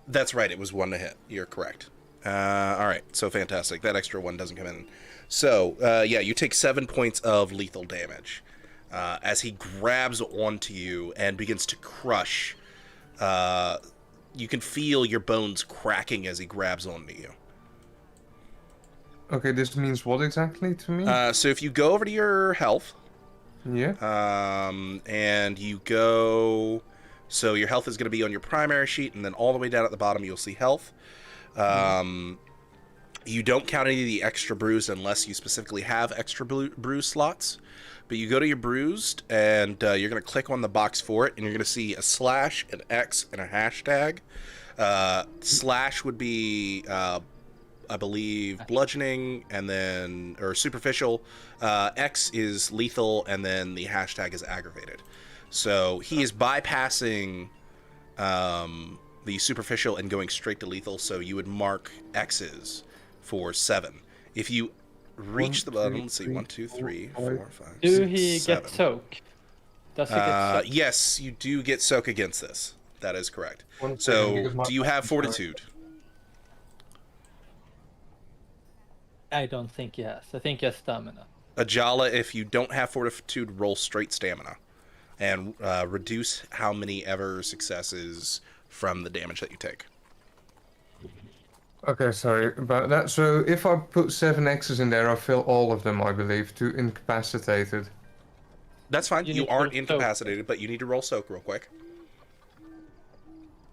That's right, it was 1 to hit. You're correct. Alright, so fantastic. That extra 1 doesn't come in. So, yeah, you take 7 points of lethal damage as he grabs onto you and begins to crush. You can feel your bones cracking as he grabs onto you. Okay, this means what exactly to me? So if you go over to your health... Yeah. And you go... So your health is going to be on your primary sheet, and then all the way down at the bottom you'll see health. You don't count any of the extra bruised unless you specifically have extra bruise slots. But you go to your bruised, and you're going to click on the box for it, and you're going to see a slash, an X, and a hashtag. Slash would be... I believe bludgeoning, and then, or superficial. X is lethal, and then the hashtag is aggravated. So he is bypassing the superficial and going straight to lethal. So you would mark X's for 7. If you reach the bottom, let's see, 1, 2, 3, 4, 5. Do 6, he 7. get soak? Does he get soak? Yes, you do get soak against this. That is correct. 1 second, So, because my- do you have fortitude? I don't think he has. I think he has stamina. Ajala, if you don't have fortitude, roll straight stamina. And reduce how many ever successes from the damage that you take. Okay, sorry about that. So if I put 7 X's in there, I fill all of them, I believe, to incapacitated. That's fine. You You need to aren't roll soak. incapacitated, but you need to roll soak real quick.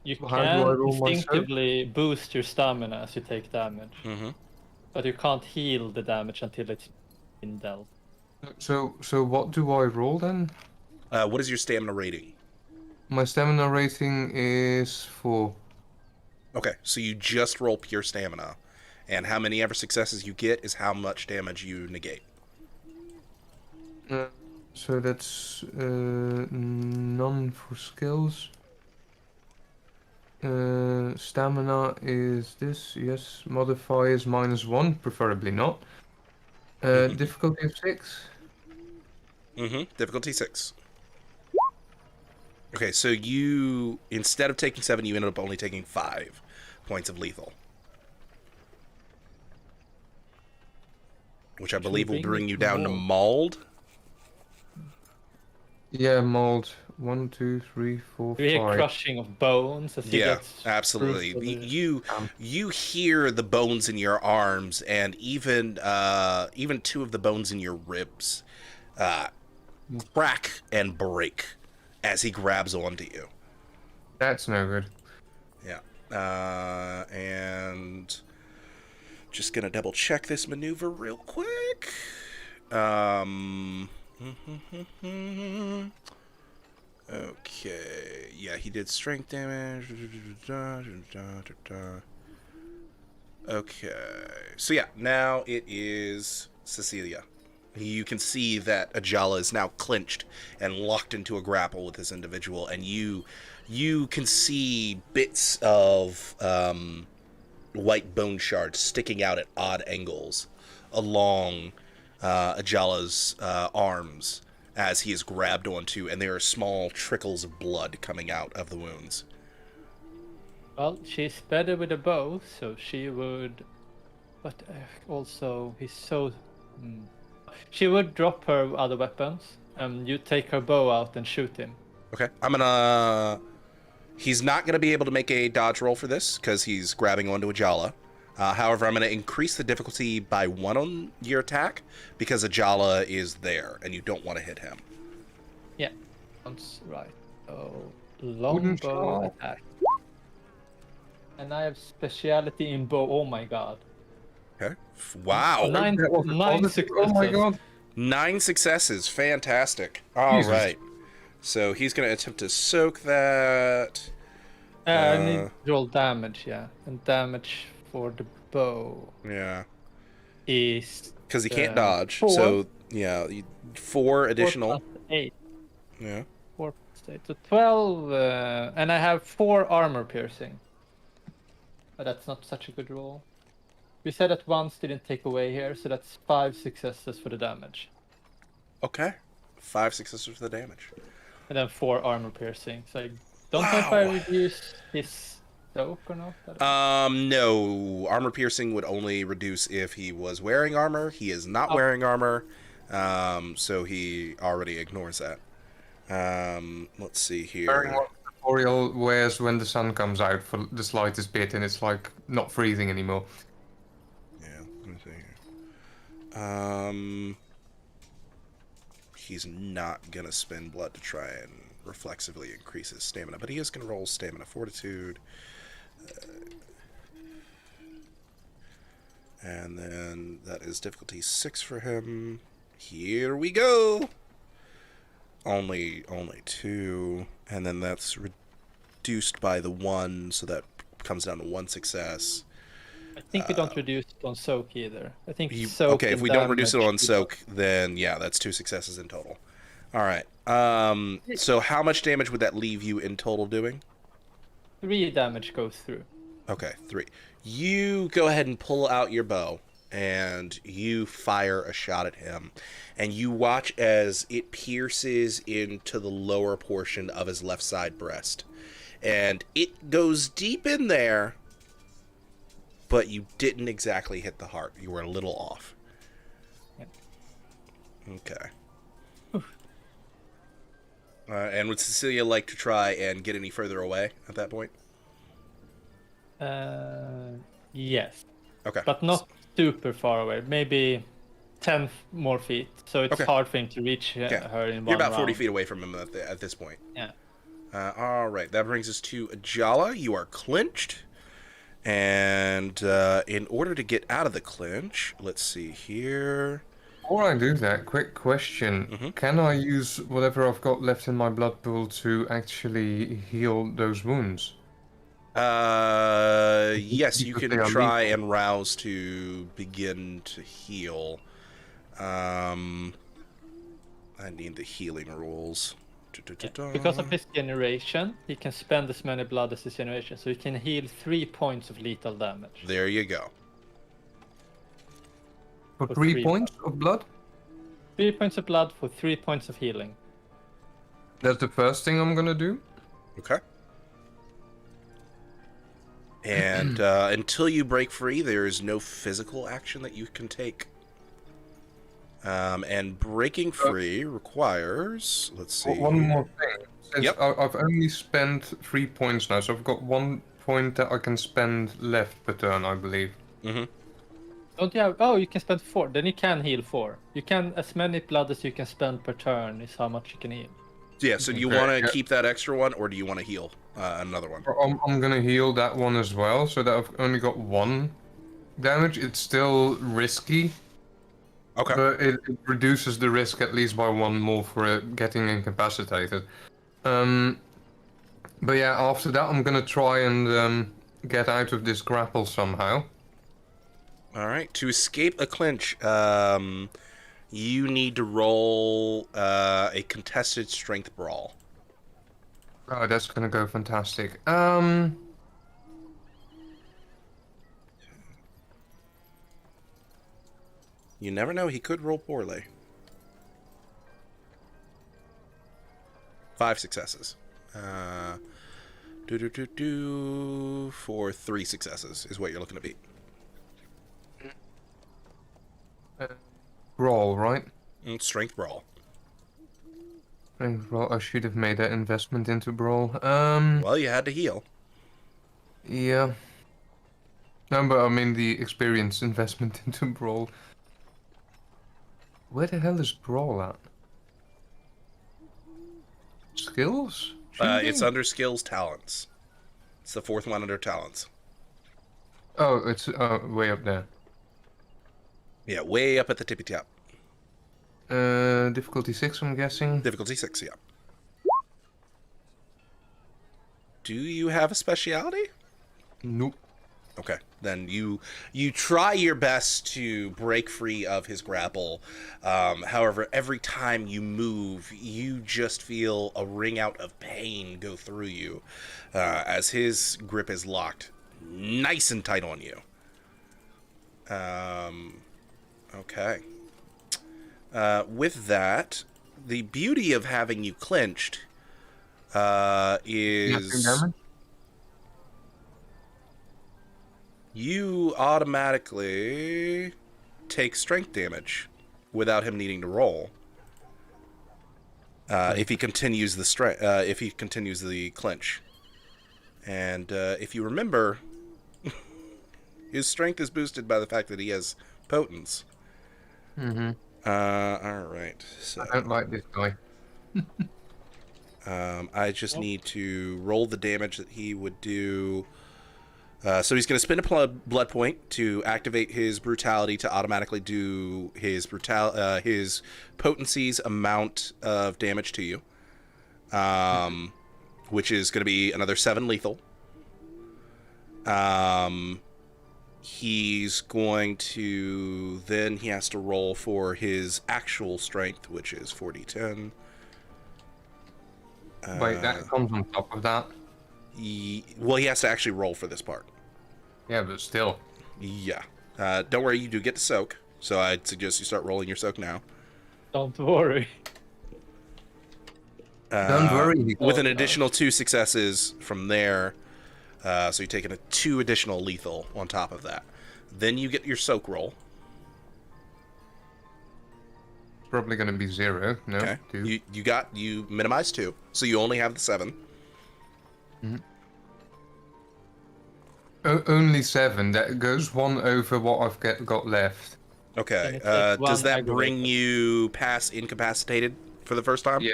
You How do I roll can my soak? instinctively boost your stamina as you take damage. Mm-hmm. But you can't heal the damage until it's been dealt. So what do I roll then? What is your stamina rating? My stamina rating is 4. Okay, so you just roll pure stamina. And how many ever successes you get is how much damage you negate. So that's none for skills. Stamina is this, yes. Modifier is -1, preferably not. Difficulty of 6. Mm-hmm. Difficulty 6. Okay, so you, instead of taking 7, you ended up only taking 5 points of lethal. Which I believe will bring you down to mauled. Yeah, mold. 1, 2, 3, 4, We hear 5. crushing of bones as he Yeah, gets absolutely. brutally- You hear the bones in your arms, and even 2 of the bones in your ribs crack and break as he grabs onto you. That's no good. Yeah. And just gonna double check this maneuver real quick. Okay. Yeah, he did strength damage. Okay. So yeah, now it is Cecilia. You can see that Ajala is now clinched and locked into a grapple with this individual, and you can see bits of white bone shards sticking out at odd angles along Ajala's arms as he is grabbed onto, and there are small trickles of blood coming out of the wounds. Well, she's better with a bow, so she would. But also, he's so. She would drop her other weapons. You take her bow out and shoot him. Okay, he's not gonna be able to make a dodge roll for this because he's grabbing onto Ajala. However, I'm gonna increase the difficulty by 1 on your attack because Ajala is there and you don't want to hit him. Yeah, sounds right. Oh, long Wouldn't bow you? attack. And I have speciality in bow. Oh my god. Okay. Wow. Nine That was a positive- Oh my successes. god. 9 successes. Fantastic. All Jesus. right. So he's gonna attempt to soak that. I need to roll damage, yeah. And damage for the bow Yeah. is Because he can't dodge. 4. So yeah, 4 additional. 4 plus 8. Yeah. 4 plus 8. So 12, and I have 4 armor piercing. But that's not such a good roll. We said that once didn't take away here, so that's 5 successes for the damage. Okay. 5 successes for the damage. And then 4 armor piercing. So I don't know if I Wow. reduce his soak or not. I don't know. No. Armor piercing would only reduce if he was wearing armor. He is not Oh. wearing armor. So he already ignores that. Let's see Wearing here. what Oriel wears when the sun comes out for the slightest bit, and it's like not freezing anymore. Yeah, let me see here. He's not gonna spend blood to try and reflexively increase his stamina, but he is gonna roll stamina fortitude. And then that is difficulty 6 for him. Here we go. Only 2, and then that's reduced by the 1, so that comes down to 1 success. I think we don't reduce it on soak either. I think You- soak okay, if and we don't reduce it damage on we soak, then yeah, that's 2 successes in total. All right. So how much damage would that leave you in total doing? 3 damage goes through. Okay, 3. You go ahead and pull out your bow, and you fire a shot at him, and you watch as it pierces into the lower portion of his left side breast, and it goes deep in there, but you didn't exactly hit the heart. You were a little off. Yep. Okay. And would Cecilia like to try and get any further away at that point? Yes, Okay. but not super far away. Maybe 10 more feet. So it's Okay. hard for him to reach Okay. her in one You're about 40 round. feet away from him at this point. Yeah. All right, that brings us to Ajala. You are clinched. And in order to get out of the clinch, let's see here. Before I do that, quick question. Mhm. Can I use whatever I've got left in my blood pool to actually heal those wounds? Yes, you Because can they are try lethal. and rouse to begin to heal. I need the healing rules. Because of his generation, he can spend as many blood as his generation, so he can heal 3 points of lethal damage. There you go. For For 3 3 points of blood? 3 points of blood for 3 points of healing. That's the first thing I'm gonna do. Okay. And until you break free, there is no physical action that you can take. And breaking free requires, let's see. One more thing. Since Yep. I've only spent 3 points now, so I've got 1 point that I can spend left per turn, I believe. Mm-hmm. Don't you have? Oh, you can spend 4. Then you can heal 4. You can as many blood as you can spend per turn is how much you can heal. Yeah, so do you Okay, want to yeah. keep that extra one, or do you want to heal another one? I'm gonna heal that one as well, so that I've only got 1 damage. It's still risky, Okay. but it reduces the risk at least by 1 more for it getting incapacitated. But yeah, after that I'm gonna try and get out of this grapple somehow. All right. To escape a clinch, you need to roll a contested strength brawl. Oh, that's gonna go fantastic. You never know; he could roll poorly. 5 successes. For 3 successes is what you're looking to beat. Brawl, right? Strength brawl. Brawl. I should have made that investment into Brawl. Well, you had to heal. Yeah. No, but I mean the experience investment into Brawl. Where the hell is Brawl at? Skills? It's Shooting? under skills, talents. It's the 4th one under talents. Oh, it's way up there. Yeah, way up at the tippy top. Difficulty 6, I'm guessing. Difficulty 6, yeah. Do you have a speciality? Nope. Okay, then you try your best to break free of his grapple. However, every time you move, you just feel a ring out of pain go through you as his grip is locked nice and tight on you. Okay. With that, the beauty of having you clinched is you automatically take strength damage without him needing to roll. If he continues the clinch, and if you remember, his strength is boosted by the fact that he has potence. Mm-hmm. All right. So I don't like this guy. I just need to roll the damage that he would do. So he's going to spend a blood point to activate his brutality to automatically do his potency's amount of damage to you, which is going to be another 7 lethal. He's going to then he has to roll for his actual strength, which is 4d10. Wait, that comes on top of that? Well, he has to actually roll for this part. Yeah, but still. Yeah. Don't worry, you do get to soak, so I'd suggest you start rolling your soak now. Don't worry. Don't worry. With an additional 2 successes from there, so you're taking 2 additional lethal on top of that. Then you get your soak roll. Probably gonna be 0. No, Okay. 2. You minimize 2, so you only have the 7. Only 7. That goes 1 over what I've got left. Okay. And it takes Does one that bring aggravation. you past incapacitated for the first time? Yeah.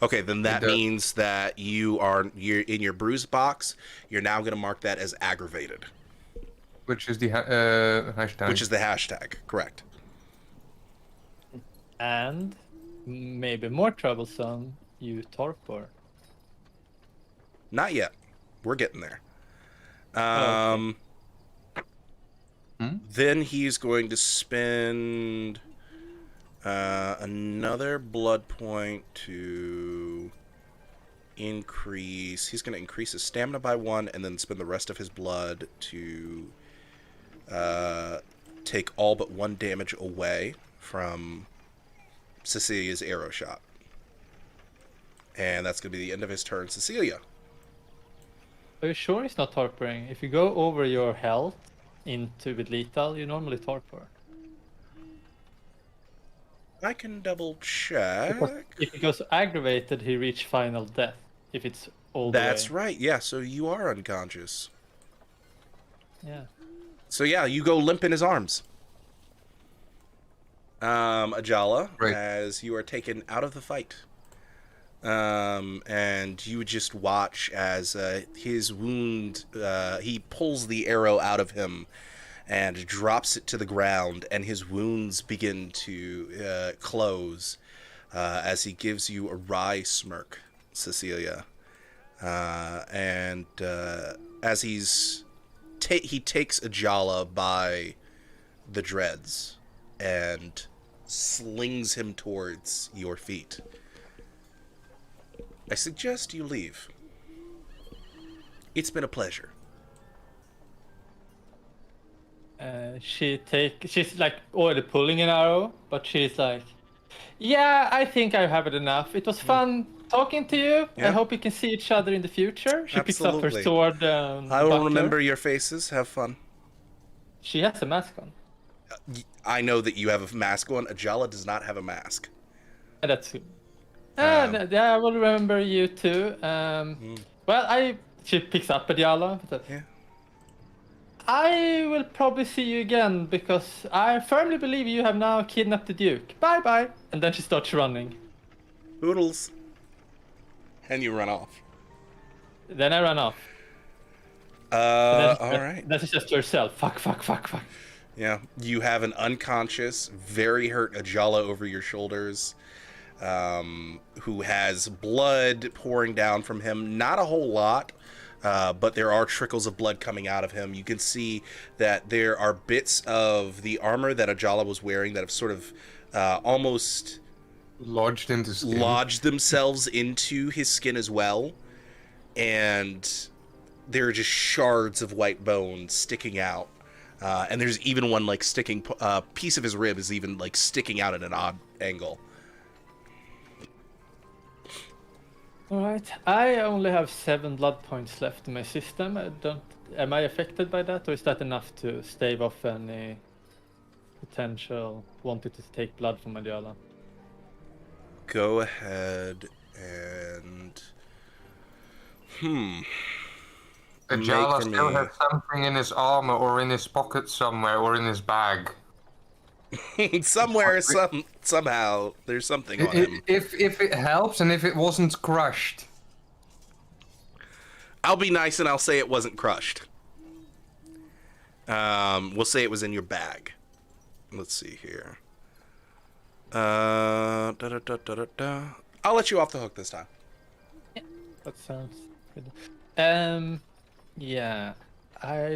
Okay, then that does. means that you're in your bruise box. You're now going to mark that as aggravated, Which is the hashtag. which is the hashtag. Correct. And maybe more troublesome, you torpor. Not yet. We're getting there. Okay. Then he's going to spend another blood point to increase. He's going to increase his stamina by 1, and then spend the rest of his blood to take all but 1 damage away from Cecilia's arrow shot. And that's going to be the end of his turn. Cecilia. Are you sure he's not torporing? If you go over your health into with lethal, you normally torpor. I can double check. Because if he goes aggravated, he reach final death. If it's all the way. That's right. Yeah, so you are unconscious. Yeah. So yeah, you go limp in his arms. Ajala, Right. as you are taken out of the fight. And you would just watch as his wound, he pulls the arrow out of him and drops it to the ground, and his wounds begin to close as he gives you a wry smirk, Cecilia. And as he takes Ajala by the dreads and slings him towards your feet. I suggest you leave. It's been a pleasure. She's like already pulling an arrow, but she's like, yeah, I think I have it enough. It was fun talking to you. Yeah. I hope we can see each other in the future. She picks up her Absolutely. sword. I will buckler. remember your faces. Have fun. She has a mask on. I know that you have a mask on. Ajala does not have a mask. That's good. Um, I will remember you too. Well, she picks up Adiala. Yeah. I will probably see you again because I firmly believe you have now kidnapped the Duke. Bye bye. And then she starts running. Poodles. And you run off. Then I run off. And All right. Then she says to herself, fuck. Yeah. You have an unconscious, very hurt Ajala over your shoulders, who has blood pouring down from him. Not a whole lot, but there are trickles of blood coming out of him. You can see that there are bits of the armor that Ajala was wearing that have sort of almost Lodged into skin. lodged themselves into his skin as well. And there are just shards of white bone sticking out. And there's even one like sticking piece of his rib is even like sticking out at an odd angle. Alright. I only have 7 blood points left in my system. Am I affected by that, or is that enough to stave off any potential wanted to take blood from Adiala? Go ahead and Ajala Make for still me. has something in his armor or in his pocket somewhere or in his bag. somewhere somehow there's something on him. If it helps and if it wasn't crushed. I'll be nice and I'll say it wasn't crushed. We'll say it was in your bag. Let's see here. I'll let you off the hook this time. That sounds good. Yeah.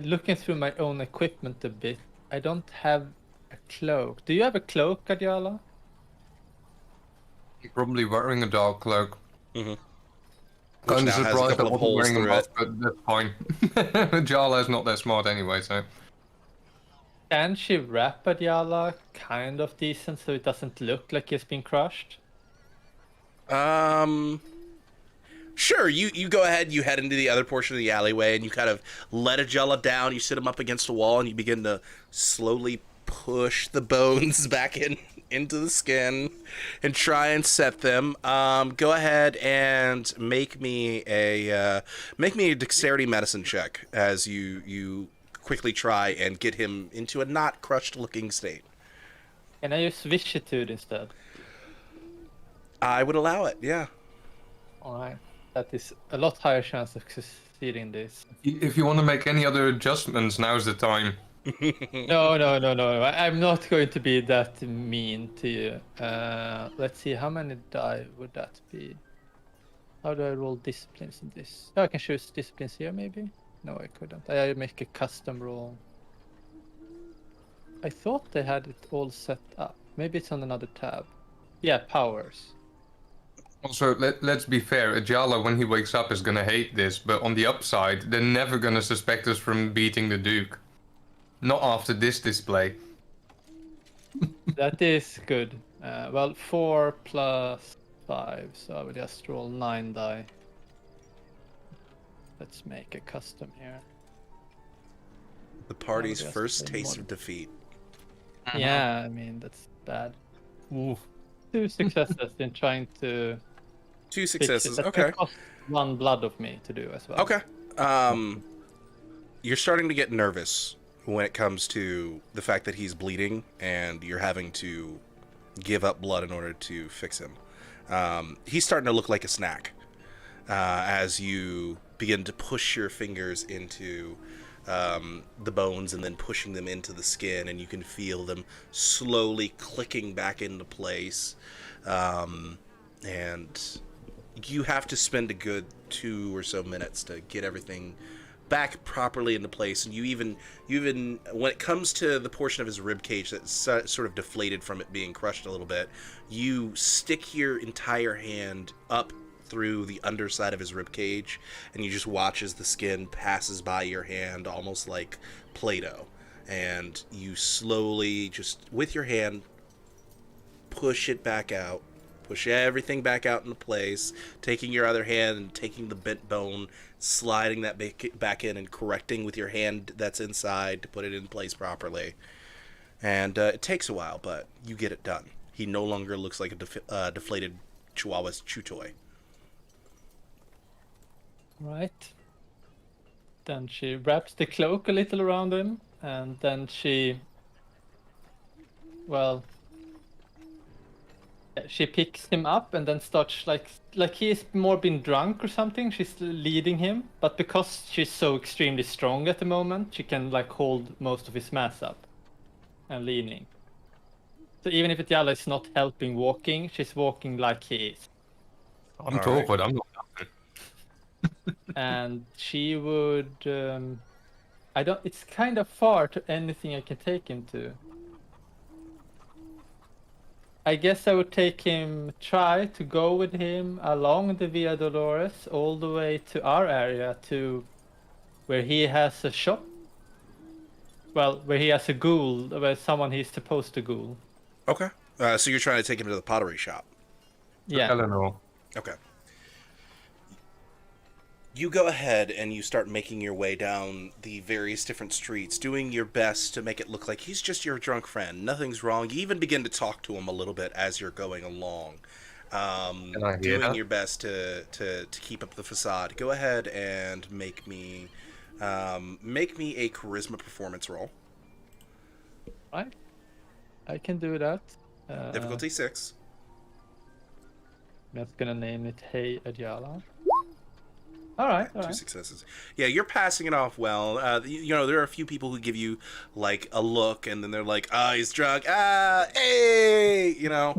Looking through my own equipment a bit. I don't have a cloak. Do you have a cloak, Adiala? You're probably wearing a dark cloak. Mhm. Kind now of has a surprised couple I of wasn't holes wearing a through mask, but that's fine. Jala's not that smart anyway, so. Can she wrap Adiala kind of decent so it doesn't look like he's been crushed? Sure, you go ahead, you head into the other portion of the alleyway, and you kind of let Ajala down, you sit him up against a wall, and you begin to slowly push the bones back into the skin and try and set them. Go ahead and make me a dexterity medicine check as you quickly try and get him into a not crushed looking state. Can I use Vicitude instead? I would allow it, yeah. Alright. That is a lot higher chance of succeeding this. If you want to make any other adjustments, now's the time. No. I'm not going to be that mean to you. Let's see, how many die would that be? How do I roll disciplines in this? Oh, I can choose disciplines here, maybe? No, I couldn't. I make a custom roll. I thought they had it all set up. Maybe it's on another tab. Yeah, powers. Also, let's be fair, Ajala, when he wakes up, is gonna hate this, but on the upside, they're never gonna suspect us from beating the Duke. Not after this display. That is good. Well, 4 plus 5, so I will just roll 9 die. Let's make a custom here. The party's just first say taste more. of defeat. Yeah, I mean, that's bad. Ooh. 2 successes in trying to 2 fix it. successes. That's Okay. gonna cost 1 blood of me to do as well. Okay. You're starting to get nervous when it comes to the fact that he's bleeding and you're having to give up blood in order to fix him. He's starting to look like a snack as you begin to push your fingers into the bones and then pushing them into the skin, and you can feel them slowly clicking back into place. And you have to spend a good 2 or so minutes to get everything back properly into place. And you even when it comes to the portion of his rib cage that's sort of deflated from it being crushed a little bit, you stick your entire hand up through the underside of his rib cage, and you just watch as the skin passes by your hand almost like Play-Doh, and you slowly just with your hand push it back out. Push everything back out into place, taking your other hand and taking the bent bone, sliding that back in and correcting with your hand that's inside to put it in place properly. And it takes a while, but you get it done. He no longer looks like a deflated Chihuahua's chew toy. Right. Then she wraps the cloak a little around him, and then she... Well... She picks him up and then starts like he's more been drunk or something. She's leading him, but because she's so extremely strong at the moment, she can like hold most of his mass up and leaning. So even if Jalla is not helping walking, she's walking like he is. I'm tall, but I'm not. And she would I don't it's kind of far to anything I can take him to. I guess I would try to go with him along the Via Dolores all the way to our area, to where he has a shop. Well, where he has a ghoul, where someone he's supposed to ghoul. Okay. So you're trying to take him to the pottery shop. Yeah. Eleanor. Okay. You go ahead and you start making your way down the various different streets, doing your best to make it look like he's just your drunk friend. Nothing's wrong. You even begin to talk to him a little bit as you're going along. Doing your best to keep up the facade. Go ahead and make me a charisma performance roll. Right. I can do that. Difficulty 6. I'm just gonna name it Hey Ajala. All right. 2 successes. Yeah, you're passing it off well. You know, there are a few people who give you like a look, and then they're like, "Ah, he's drunk. Ah, hey," you know.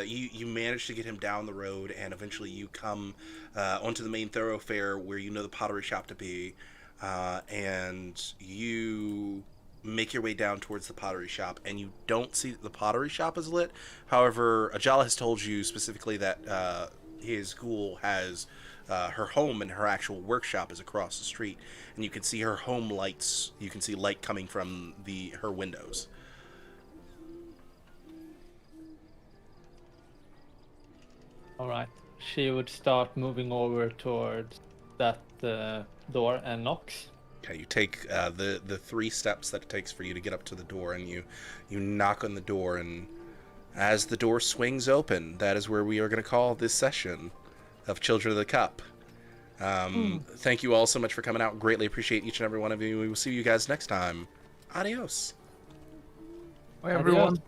You manage to get him down the road, and eventually you come onto the main thoroughfare where you know the pottery shop to be, and you make your way down towards the pottery shop, and you don't see that the pottery shop is lit. However, Ajala has told you specifically that his ghoul has her home and her actual workshop is across the street, and you can see her home lights. You can see light coming from her windows. All right. She would start moving over towards that door and knocks. Okay, you take the 3 steps that it takes for you to get up to the door, and you knock on the door, and as the door swings open, that is where we are going to call this session of Children of the Cup. Thank you all so much for coming out. Greatly appreciate each and every one of you. We will see you guys next time. Adios. Bye, everyone. Adios.